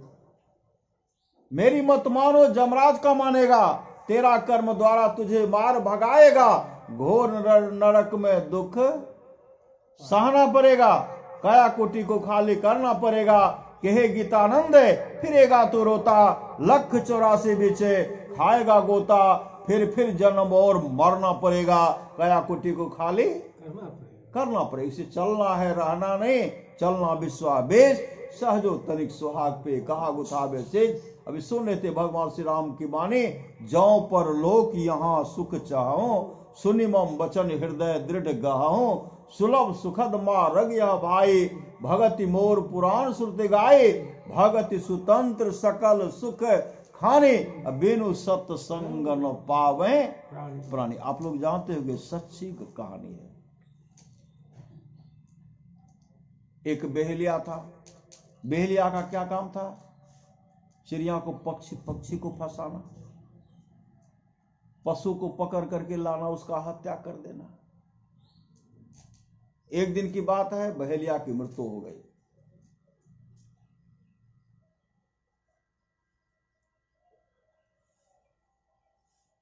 मेरी मत मानो, जमराज का मानेगा, तेरा कर्म द्वारा तुझे मार भगाएगा, घोर नरक में दुख सहना पड़ेगा, काया कोटि को खाली करना पड़ेगा। कहे गीतानंद फिरेगा तो रोता, 184 बिचे खाएगा गोता, फिर जन्म और मरना पड़ेगा, काया कुटी को खाली करना पड़ेगा। इसे चलना है, रहना नहीं, चलना विश्वावेश, सहजो तनिक सुहाग पे कहा गुथावे से। अभी सुन लेते भगवान श्री राम की वाणी, जौ पर लोक यहाँ सुख चाहो, सुनिमम वचन हृदय दृढ़ गहाओ, सुलभ सुखद मार्ग यह भाई, भगति मोर पुराण श्रुति गाये, भगति सुतंत्र सकल सुख खाने, बिनु सत्संग न पावे प्राणी। आप लोग जानते होंगे, सच्ची कहानी है। एक बेहलिया था। बेहलिया का क्या काम था? चिड़िया को, पक्षी को फंसाना, पशु को पकड़ करके लाना, उसका हत्या कर देना। एक दिन की बात है, बहेलिया की मृत्यु हो गई।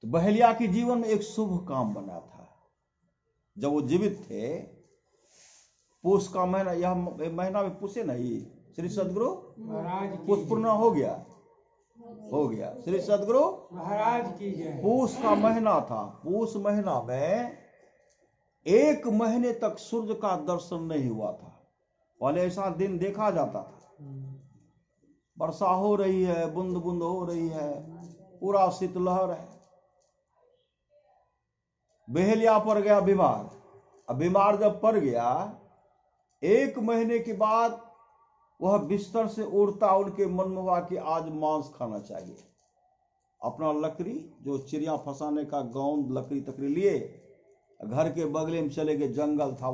तो बहेलिया के जीवन में एक शुभ काम बना था। जब वो जीवित थे, पूष का महीना, यह महीना में पूछे नहीं श्री सदगुरु महाराज पूष पूर्ण हो गया श्री सदगुरु महाराज की जय। पूष का महीना था। पूष महीना में 1 महीने तक सूर्य का दर्शन नहीं हुआ था। पहले ऐसा दिन देखा जाता था, वर्षा हो रही है, बूंद बूंद हो रही है, पूरा शीतलहर है। बेहलिया पड़ गया बीमार। अब बीमार जब पड़ गया, 1 महीने के बाद वह बिस्तर से उड़ता, उनके मन में हुआ कि आज मांस खाना चाहिए। अपना लकड़ी, जो चिड़िया फंसाने का गोंद लकड़ी तकड़ी लिए, घर के बगले में चले गए, जंगल था,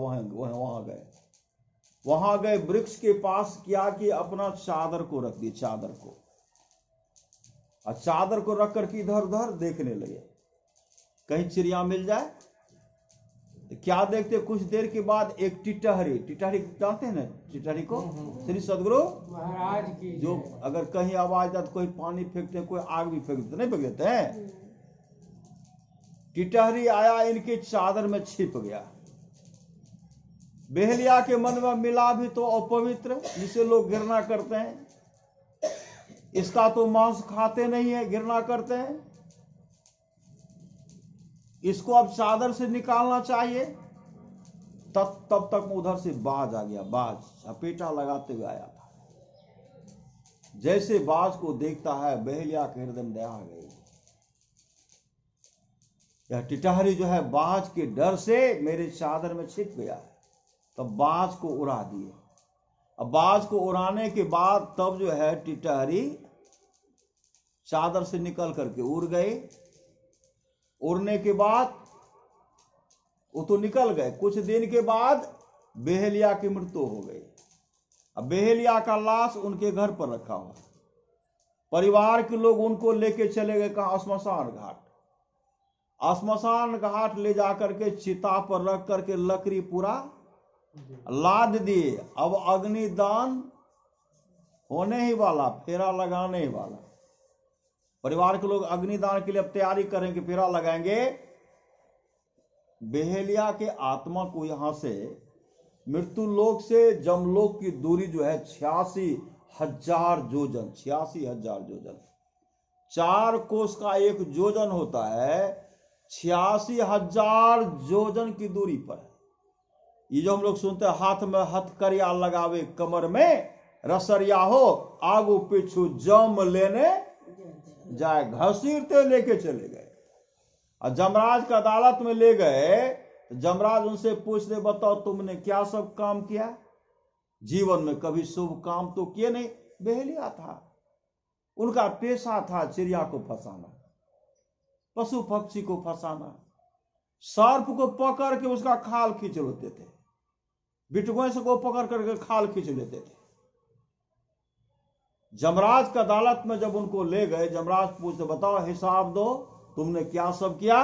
वहां गए वृक्ष के पास। क्या कि अपना चादर को रख दी, चादर को, और चादर को रख करके इधर उधर देखने लगे, कहीं चिड़िया मिल जाए। क्या देखते, कुछ देर के बाद एक टिटहरी जानते हैं ना टिटहरी को, श्री सदगुरु महाराज की जो अगर कहीं आवाज आती, कोई पानी फेंकते, कोई आग भी फेंक देते, नहीं फेंक देते हैं। टिटहरी आया, इनके चादर में छिप गया। बेहलिया के मन में मिला भी तो अपवित्र, जिसे लोग घृणा करते हैं, इसका तो मांस खाते नहीं है, घृणा करते हैं, इसको अब चादर से निकालना चाहिए। तब तक उधर से बाज आ गया। बाज चपेटा लगाते हुए आया था। जैसे बाज को देखता है, बहेलिया के हृदय में दया आ गई। यह टिटहरी जो है, बाज के डर से मेरे चादर में छिप गया है। तब बाज को उड़ा दिए। अब बाज को उड़ाने के बाद तब जो है टिटहरी चादर से निकल करके उड़ गए। उड़ने के बाद वो तो निकल गए। कुछ दिन के बाद बेहलिया की मृत्यु हो गई। अब बेहलिया का लाश उनके घर पर रखा हुआ। परिवार के लोग उनको लेके चले गए कहा, श्मशान घाट। श्मशान घाट ले जाकर के चिता पर रख करके लकड़ी पूरा लाद दिए। अब अग्निदान होने ही वाला, फेरा लगाने ही वाला। परिवार के लोग अग्निदान के लिए अब तैयारी करेंगे, फेरा लगाएंगे। बेहलिया के आत्मा को यहां से, मृत्यु लोक से जमलोक की दूरी जो है 86,000 योजन, 86,000 योजन। 4 कोस का 1 योजन होता है, 86,000 योजन की दूरी पर। ये जो हम लोग सुनते हैं, हाथ में हथकरिया लगावे, कमर में रसरिया हो, आगू पीछू जम लेने जाए, घसीटते लेके चले गए। और जमराज का अदालत में ले गए। जमराज उनसे पूछते, बताओ तुमने क्या सब काम किया? जीवन में कभी शुभ काम तो किए नहीं। बेहलिया था, उनका पेशा था चिड़िया को फंसाना, पशु पक्षी को फंसाना, सर्प को पकड़ के उसका खाल खींच लेते थे, बिटगोइस को पकड़ करके खाल खींच लेते थे। जमराज का अदालत में जब उनको ले गए, जमराज पूछते, बताओ हिसाब दो, तुमने क्या सब किया?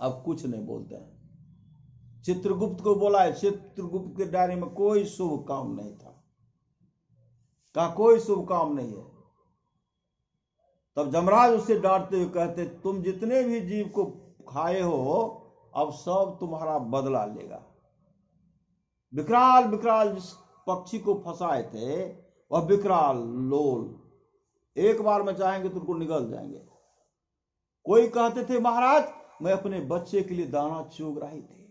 अब कुछ नहीं बोलते हैं। चित्रगुप्त को बोला है, चित्रगुप्त के डायरी में कोई शुभ काम नहीं था, कहा कोई शुभ काम नहीं है। तब जमराज उससे डांटते हुए कहते, तुम जितने भी जीव को खाए हो, अब सब तुम्हारा बदला लेगा। विकराल विकराल जिस पक्षी को फंसाए थे, वह विकराल लोल एक बार में चाहेंगे तो उनको निगल जाएंगे। कोई कहते थे महाराज मैं अपने बच्चे के लिए दाना चुग रही थी,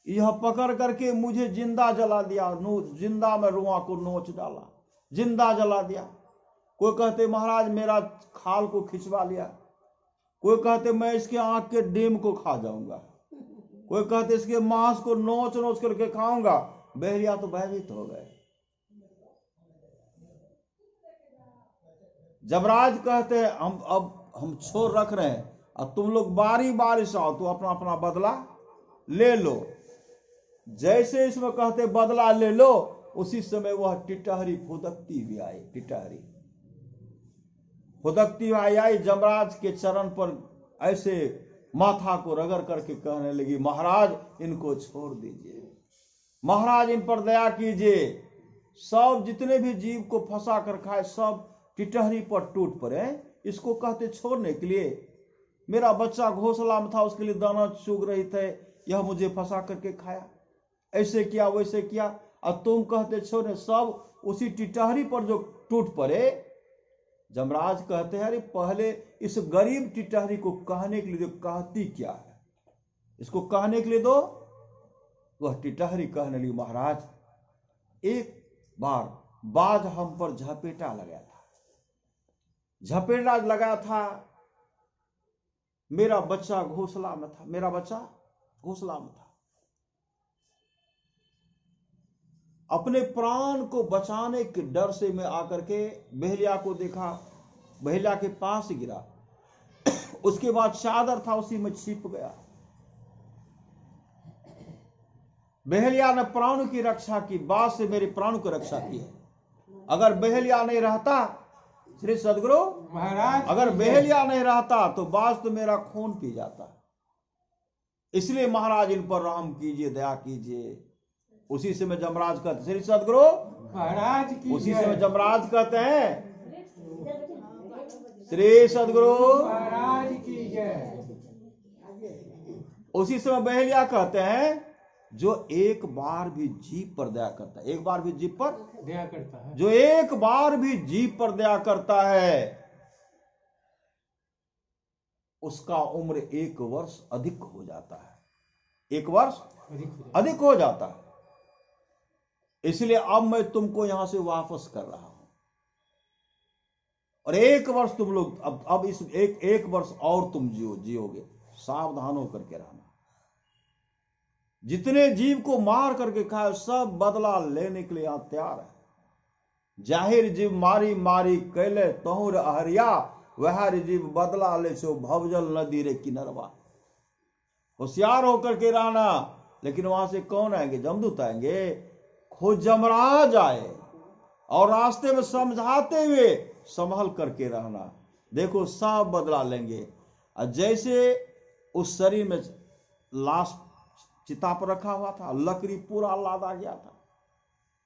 यह पकड़ करके मुझे जिंदा जला दिया, जिंदा में रुआ को नोच डाला, जिंदा जला दिया। कोई कहते महाराज मेरा खाल को खिंचवा लिया, कोई कहते मैं इसके आंख के डीम को खा जाऊंगा, कोई कहते इसके मांस को नोच नोच करके खाऊंगा। बहरिया तो भयभीत हो गए। जमराज कहते हैं हम छोड़ रख रहे हैं, अब तुम लोग बारी बारी से आओ, तो अपना अपना बदला ले लो। जैसे इसमें कहते बदला ले लो, उसी समय वह टिटहरी फुदकती भी आई, टिटहरी फुदकती आई जमराज के चरण पर ऐसे माथा को रगड़ करके कहने लगी महाराज इनको छोड़ दीजिए, महाराज इन पर दया कीजिए। सब जितने भी जीव को फंसा कर खाए सब टिटहरी पर टूट पड़े। इसको कहते छोड़ने के लिए, मेरा बच्चा घोंसला में था उसके लिए दाना चुग रही थे, यह मुझे फंसा करके खाया, ऐसे किया वैसे किया, और तुम कहते छोड़ने। सब उसी टिटहरी पर जो टूट पड़े। जमराज कहते हैं अरे पहले इस गरीब टिटहरी को कहने के लिए जो कहती क्या है, इसको कहने के लिए दो। वह टिटहरी कहने लगी महाराज एक बार बाज हम पर झपेटा लगाया था, झपेटा लगा था, मेरा बच्चा घोंसला में था, मेरा बच्चा घोंसला में था। अपने प्राण को बचाने के डर से मैं आकर के बहेलिया को देखा, बहेलिया के पास गिरा, उसके बाद चादर था उसी में छिप गया। बहेलिया ने प्राण की रक्षा की, बात से मेरे प्राण की रक्षा की है। अगर बहेलिया नहीं रहता श्री सदगुरु महाराज, अगर बहेलिया नहीं रहता तो बाज तो मेरा खून पी जाता। इसलिए महाराज इन पर रहम कीजिए, दया कीजिए। उसी से मैं जमराज कहते श्री सदगुरु महाराज की उसी जय। से मैं जमराज कहते हैं श्री सदगुरु महाराज की जय। उसी समय बहेलिया कहते हैं जो एक बार भी जीव पर दया करता है, एक बार भी जीव पर दया करता है, जो एक बार भी जीव पर दया करता है उसका उम्र 1 वर्ष अधिक हो जाता है, 1 वर्ष अधिक हो जाता है। इसलिए अब मैं तुमको यहां से वापस कर रहा हूं और 1 वर्ष तुम लोग अब इस एक वर्ष और तुम जियोगे। सावधान होकर के रहना। जितने जीव को मार करके खाए सब बदला लेने के लिए यहां तैयार है। जाहिर जीव मारी मारी कैले तहुर अहरिया, वह जीव बदला ले सो भवजल नदी रे किनरवा। होशियार होकर के रहना। लेकिन वहां से कौन आएंगे? जमदूत आएंगे, खुद जमराज आए और रास्ते में समझाते हुए संभल करके रहना। देखो सब बदला लेंगे। और जैसे उस शरीर में लाश चिता पर रखा हुआ था, लकड़ी पूरा लादा गया था,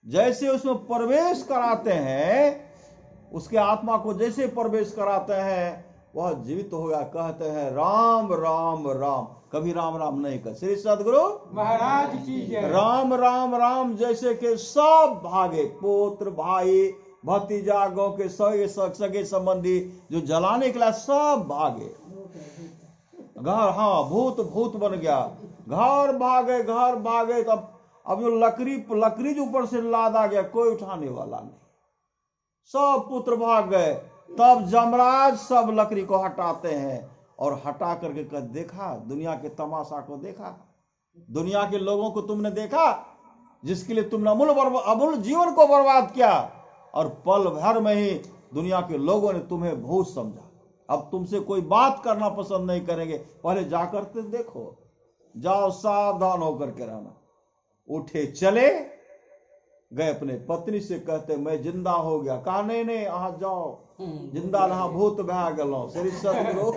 जैसे उसमें प्रवेश कराते हैं, उसके आत्मा को जैसे प्रवेश कराते हैं वह जीवित हो गया। कहते हैं राम राम राम, कभी राम राम नहीं कर। श्री सदगुरु महाराज की जय। राम राम राम जैसे कि सब भागे, पुत्र भाई भतीजा गांव के सगे संबंधी जो जलाने के लिए सब भागे। घर, हाँ भूत भूत बन गया, घर भागे घर भागे। तब अब जो लकड़ी जो ऊपर से लादा गया कोई उठाने वाला नहीं, सब पुत्र भाग गए। तब जमराज सब लकड़ी को हटाते हैं और हटा करके देखा, दुनिया के तमाशा को देखा, दुनिया के लोगों को तुमने देखा जिसके लिए तुमने अमूल जीवन को बर्बाद किया, और पल भर में ही दुनिया के लोगों ने तुम्हें भूत समझा। अब तुमसे कोई बात करना पसंद नहीं करेंगे। पहले जाकर के देखो, जाओ सावधान होकर के रहना। उठे चले गए, अपने पत्नी से कहते मैं जिंदा हो गया। कहा नहीं नहीं अहाँ जाओ, जिंदा रहा भूत बह गलो। श्री सदगुरु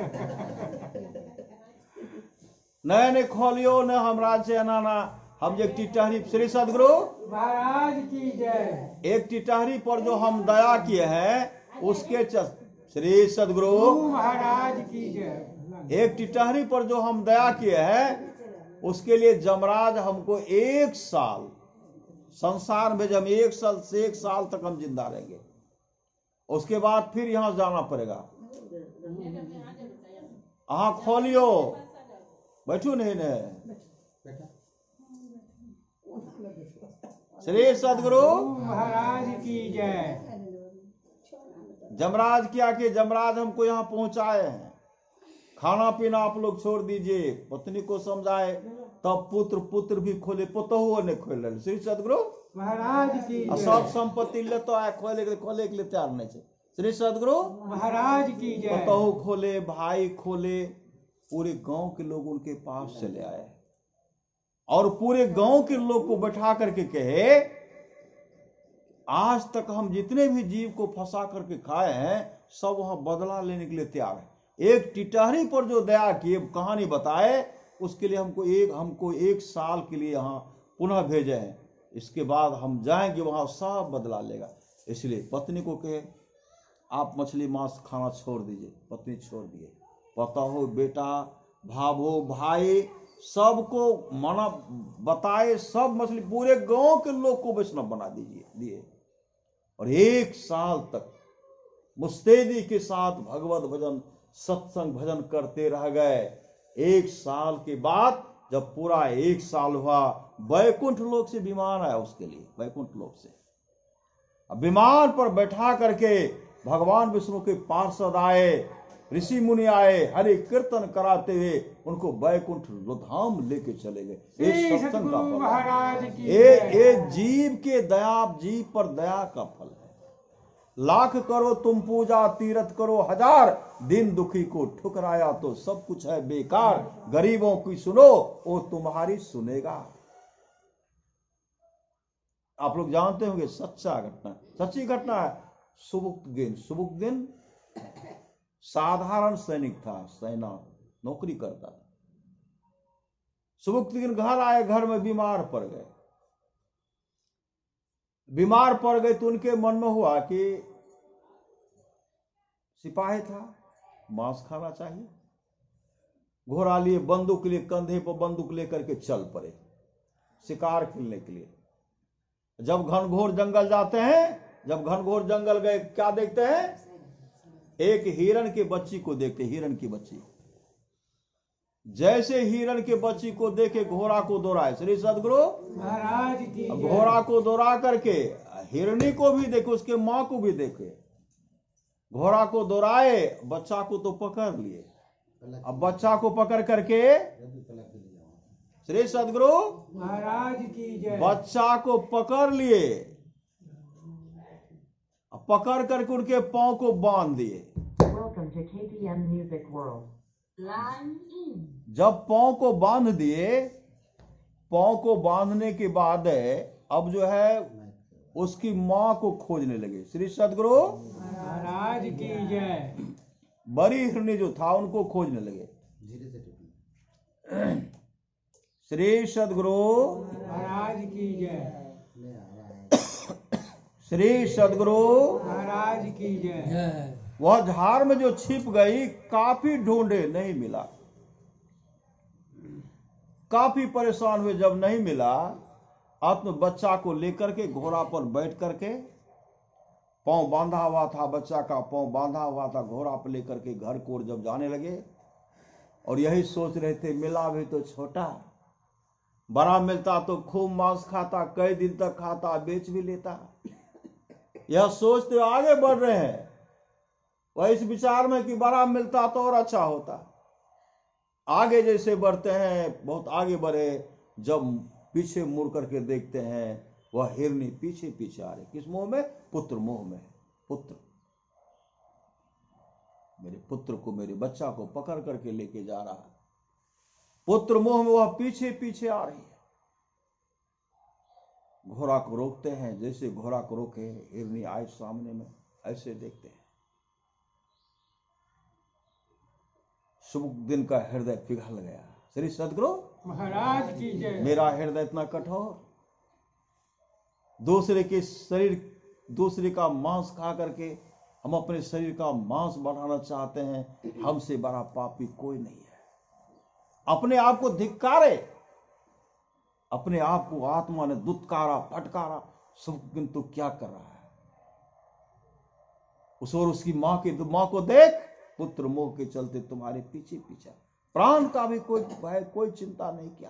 नहीं खोलियो न हमरा से अनाना, हम एक टिटहरी। श्री सदगुरु महाराज की जय। एक टिटहरी पर जो हम दया किए हैं उसके श्री सदगुरु महाराज की जय। एक टिटहरी पर जो हम दया किए हैं उसके लिए जमराज हमको 1 साल संसार में, जब 1 साल तक हम जिंदा रहेंगे, उसके बाद फिर यहां जाना पड़ेगा। अहाँ खोलियो बैठू नहीं ने श्री सदगुरु महाराज की जय। जमराज क्या कि जमराज हमको यहाँ पहुंचाए हैं, खाना पीना आप लोग छोड़ दीजिए, पत्नी को समझाए, तब पुत्र भी खोले, पुतहुओ ने खोले। श्री सदगुरु महाराज की जय। सब संपत्ति ले तो आए, खोले के लिए तैयार नहीं थे। श्री सदगुरु महाराज की जय। पुतहु खोले, भाई खोले, पूरे गांव के लोग उनके पास चले आए और पूरे गांव के लोग को बैठा करके कहे, आज तक हम जितने भी जीव को फंसा करके खाए हैं सब वहां बदला लेने के लिए तैयार है। एक टिटहरी पर जो दया किए, कहानी बताए, उसके लिए हमको एक साल के लिए यहाँ पुनः भेजे हैं। इसके बाद हम जाएंगे वहां, सब बदला लेगा। इसलिए पत्नी को कहे आप मछली मांस खाना छोड़ दीजिए। पत्नी छोड़ दिए। पता हो बेटा, भाभो, भाई सबको मना बताए, सब मछली पूरे गांव के लोग को वैष्णव बना दिए और एक साल तक मुस्तैदी के साथ भगवत भजन सत्संग भजन करते रह गए। एक साल के बाद जब पूरा एक साल हुआ, वैकुंठ लोक से विमान आया उसके लिए, वैकुंठ लोक से। अब विमान पर बैठा करके भगवान विष्णु के पार्षद आए, ऋषि मुनि आए, हरि कीर्तन कराते हुए उनको वैकुंठ धाम लेके चले गए। ये सत्संग का फल है। ये जीव के दया, जीव पर दया का फल है। लाख करो तुम पूजा, तीरथ करो हजार, दिन दुखी को ठुकराया तो सब कुछ है बेकार। गरीबों की सुनो, वो तुम्हारी सुनेगा। आप लोग जानते होंगे, सच्चा घटना, सच्ची घटना है। सुबुकदिन साधारण सैनिक था, सेना नौकरी करता था। सुबुकदिन घर आए, घर में बीमार पड़ गए। बीमार पड़ गए तो उनके मन में हुआ कि सिपाही था, मांस खाना चाहिए। घोड़ा लिए, बंदूक लिए, कंधे पर बंदूक लेकर के चल पड़े शिकार खेलने के लिए। जब घनघोर जंगल जाते हैं, जब घनघोर जंगल गए, क्या देखते हैं? एक हिरण के बच्ची को देखते, हिरण की बच्ची। जैसे हिरण के बच्ची को देखे घोड़ा को दौड़ाए। श्री सदगुरु महाराज की जय। घोड़ा को दौड़ा करके हिरणी को भी देखे, उसके मां को भी देखे। घोड़ा को दौड़ाए, बच्चा को तो पकड़ लिए। अब बच्चा को पकड़ करके, श्री सदगुरु महाराज की जय। बच्चा को पकड़ लिए, पकड़ करके उनके पांव को बांध दिए। जब पांव को बांध दिए, पांव को बांधने के बाद अब जो है उसकी मां को खोजने लगे। श्री सदगुरु महाराज की जय। बड़ी हिरणी जो था उनको खोजने लगे। श्री सदगुरु महाराज की जय। श्री सदगुरु महाराज की जय। वह झाड़ में जो छिप गई, काफी ढूंढे, नहीं मिला। काफी परेशान हुए, जब नहीं मिला, अपने बच्चा को लेकर के घोड़ा पर बैठ करके, पांव बांधा हुआ था, बच्चा का पांव बांधा हुआ था, घोड़ा पर लेकर के घर को ओर जब जाने लगे, और यही सोच रहे थे, मिला भी तो छोटा, बड़ा मिलता तो खूब मांस खाता, कई दिन तक खाता, बेच भी लेता। यह सोचते आगे बढ़ रहे हैं, वह इस विचार में कि बड़ा मिलता तो और अच्छा होता। आगे जैसे बढ़ते हैं, बहुत आगे बढ़े, जब पीछे मुड़ करके देखते हैं, वह हिरनी पीछे पीछे आ रही। किस मोह में? पुत्र मोह में। पुत्र, मेरे पुत्र को, मेरे बच्चा को पकड़ करके लेके जा रहा है। पुत्र मोह में वह पीछे पीछे आ रही है। घोड़ा को रोकते हैं, जैसे घोड़ा को रोके, हिरनी आए सामने में, ऐसे देखते हैं। शुभ दिन का हृदय पिघल गया। श्री सदगुरु महाराज की जय। मेरा हृदय इतना कठोर, दूसरे के शरीर, दूसरे का मांस खा करके हम अपने शरीर का मांस बढ़ाना चाहते हैं। हमसे बड़ा पापी कोई नहीं है। अपने आप को धिक्कारे, अपने आप को आत्मा ने दुत्कारा, फटकारा, शुभ दिन तो क्या कर रहा है? उस और उसकी मां को देख, पुत्र मोह के चलते तुम्हारे पीछे पीछा, प्राण का भी कोई भय कोई चिंता नहीं किया।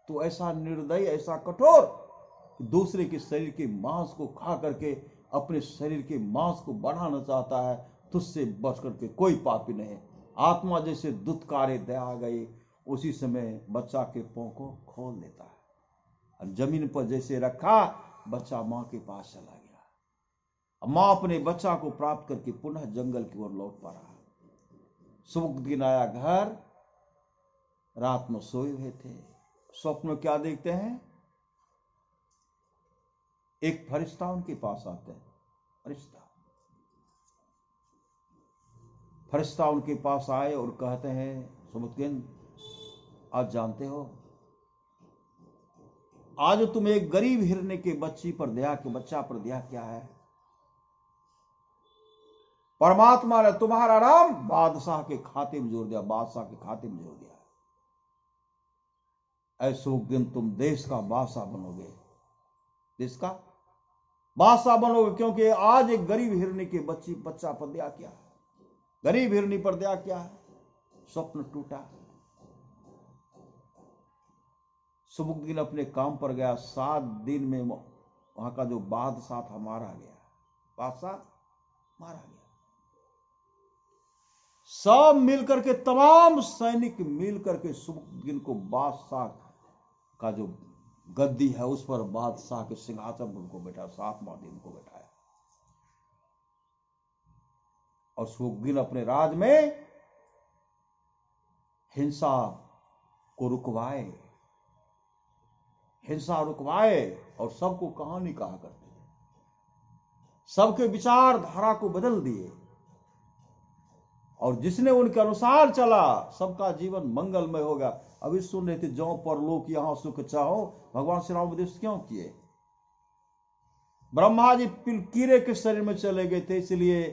तो ऐसा निर्दयी, ऐसा कठोर, दूसरे के शरीर के मांस को खा करके अपने शरीर के मांस को बढ़ाना चाहता है। तुझसे बढ़ करके कोई पापी नहीं। आत्मा जैसे दुत्कारे दया आ गई, उसी समय बच्चा के पांव को खोल देता है और जमीन पर जैसे रखा, बच्चा मां के पास चला गया। मां अपने बच्चा को प्राप्त करके पुनः जंगल की ओर लौट पड़ा। सुबह दिन आया घर, रात में सोए हुए थे। स्वप्न में क्या देखते हैं? एक फरिश्ता उनके पास आते हैं। फरिश्ता उनके पास आए और कहते हैं, सुबुद्दीन आज जानते हो, आज तुम एक गरीब हिरने के बच्चा पर दया किया है। परमात्मा ने तुम्हारा नाम बादशाह के खाते में जोड़ दिया, बादशाह के खाते में जोड़ दिया। ऐसे दिन तुम देश का बादशाह बनोगे, देश का बादशाह बनोगे, क्योंकि आज एक गरीब हिरनी के बच्चा पर दया किया, गरीब हिरनी पर दया किया है। स्वप्न टूटा। सुबुद्दीन अपने काम पर गया। 7 दिन में वहां का जो बादशाह था मारा गया, बादशाह मारा गया। सब मिलकर के, तमाम सैनिक मिलकर के सुबुद्दीन को बादशाह का जो गद्दी है उस पर, बादशाह के सिंहासन पर उनको बैठा, 7वां दिन को बैठाया। और सुबुद्दीन अपने राज में हिंसा को रुकवाए, और सबको कहानी कहा करते थे, सबके विचारधारा को बदल दिए, और जिसने उनके अनुसार चला सबका जीवन मंगलमय होगा। अभी सुन रहे थे, जो परलोक यहां सुख चाहो, भगवान श्री राम उपदेश क्यों किए? ब्रह्मा जी कीड़े के शरीर में चले गए थे, इसलिए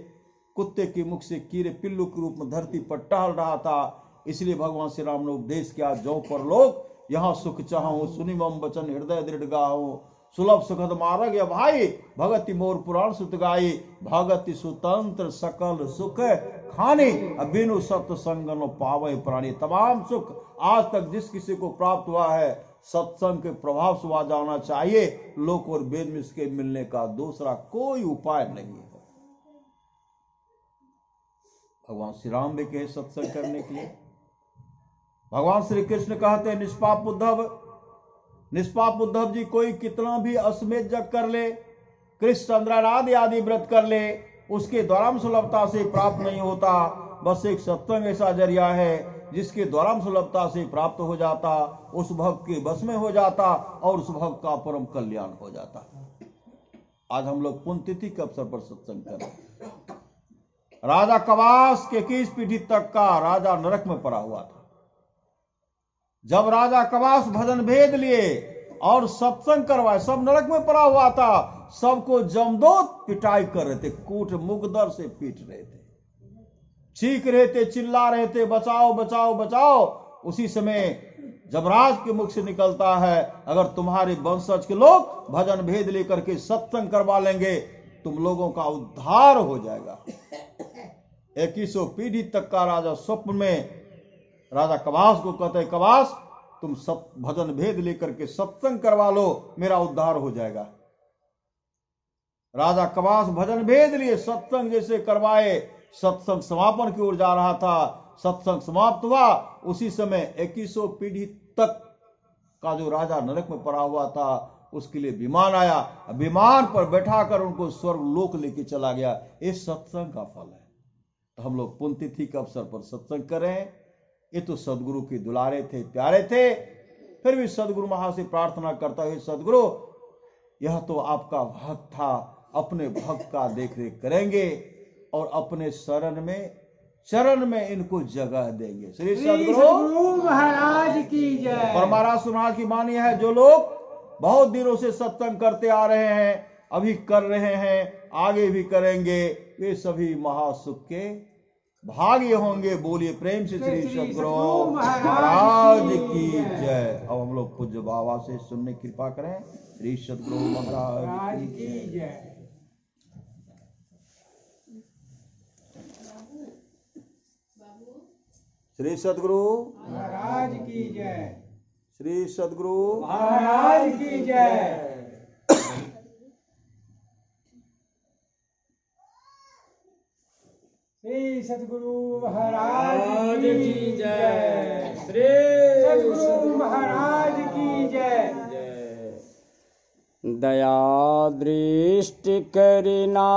कुत्ते के मुख से कीड़े पिल्लू के रूप में धरती पर टहल रहा था, इसलिए भगवान श्री राम ने उपदेश किया, जो परलोक यहां सुख चाहो, सुनि मम वचन हृदय दृढ़ गाओ, सुलभ सुखद मार्ग भाई, भगति मोर पुराण सुत गाई, भगति सुतंत्र सकल सुख खानी, बिनु सत्संग न पावे प्राणी। तमाम सुख आज तक जिस किसी को प्राप्त हुआ है, सत्संग के प्रभाव से हुआ जाना चाहिए। लोक और वेद में इसके मिलने का दूसरा कोई उपाय नहीं है। भगवान श्री राम भी कहे सत्संग करने के लिए। भगवान श्री कृष्ण कहते हैं, निष्पाप उद्धव जी, कोई कितना भी अश्वमेध यज्ञ कर ले, कृष्ण चंद्रादि आदि व्रत कर ले, उसके द्वारा सुलभता से प्राप्त नहीं होता। बस एक सत्संग ऐसा जरिया है जिसके द्वारा सुलभता से प्राप्त हो जाता, उस भक्त के बस में हो जाता और उस भक्त का परम कल्याण हो जाता। आज हम लोग पुण्यतिथि के अवसर पर सत्संग कर रहे हैं। राजा कवास के 21 पीढ़ी तक का राजा नरक में पड़ा हुआ था। जब राजा कवास भजन भेद लिए और सत्संग करवाए, सब नरक में पड़ा हुआ था। सबको जमदूत पिटाई कर रहे थे, कूट मुगदर से पीट रहे थे, चीख रहे थे, चिल्ला रहे थे, बचाओ बचाओ बचाओ। उसी समय जमराज के मुख से निकलता है, अगर तुम्हारे वंशज के लोग भजन भेद लेकर के सत्संग करवा लेंगे, तुम लोगों का उद्धार हो जाएगा। 2100 पीढ़ी तक का राजा स्वप्न में राजा कवास को कहते हैं, कवास तुम भजन भेद लेकर के सत्संग करवा लो, मेरा उद्धार हो जाएगा। राजा कवास भजन भेद लिए, सत्संग जैसे करवाए, सत्संग समापन की ओर जा रहा था। सत्संग समाप्त हुआ, उसी समय 2100 पीढ़ी तक का जो राजा नरक में पड़ा हुआ था, उसके लिए विमान आया, विमान पर बैठाकर उनको स्वर्ग लोक लेके चला गया। ये सत्संग का फल है। तो हम लोग पुण्यतिथि के अवसर पर सत्संग करें। ये तो सदगुरु के दुलारे थे, प्यारे थे। फिर भी सदगुरु महा से प्रार्थना करता है, सदगुरु यह तो आपका भक्त था, अपने भक्त का देख रेख करेंगे और अपने चरण में इनको जगह देंगे। श्री सदगुरु महाराज की जय। परमाराज महाराज की वाणी है, जो लोग बहुत दिनों से सत्संग करते आ रहे हैं, अभी कर रहे हैं, आगे भी करेंगे, वे सभी महासुख के भाग्य होंगे। बोलिए प्रेम से श्री सदगुरु महाराज की जय। अब हम लोग पूज्य बाबा से सुनने की कृपा करें। श्री सदगुरु महाराज की जय। श्री सद्गुरु महाराज की जय। श्री सद्गुरु महाराज की जय। श्री सद्गुरु महाराज की जय। श्री सद्गुरु महाराज की जय। दया दृष्टि करना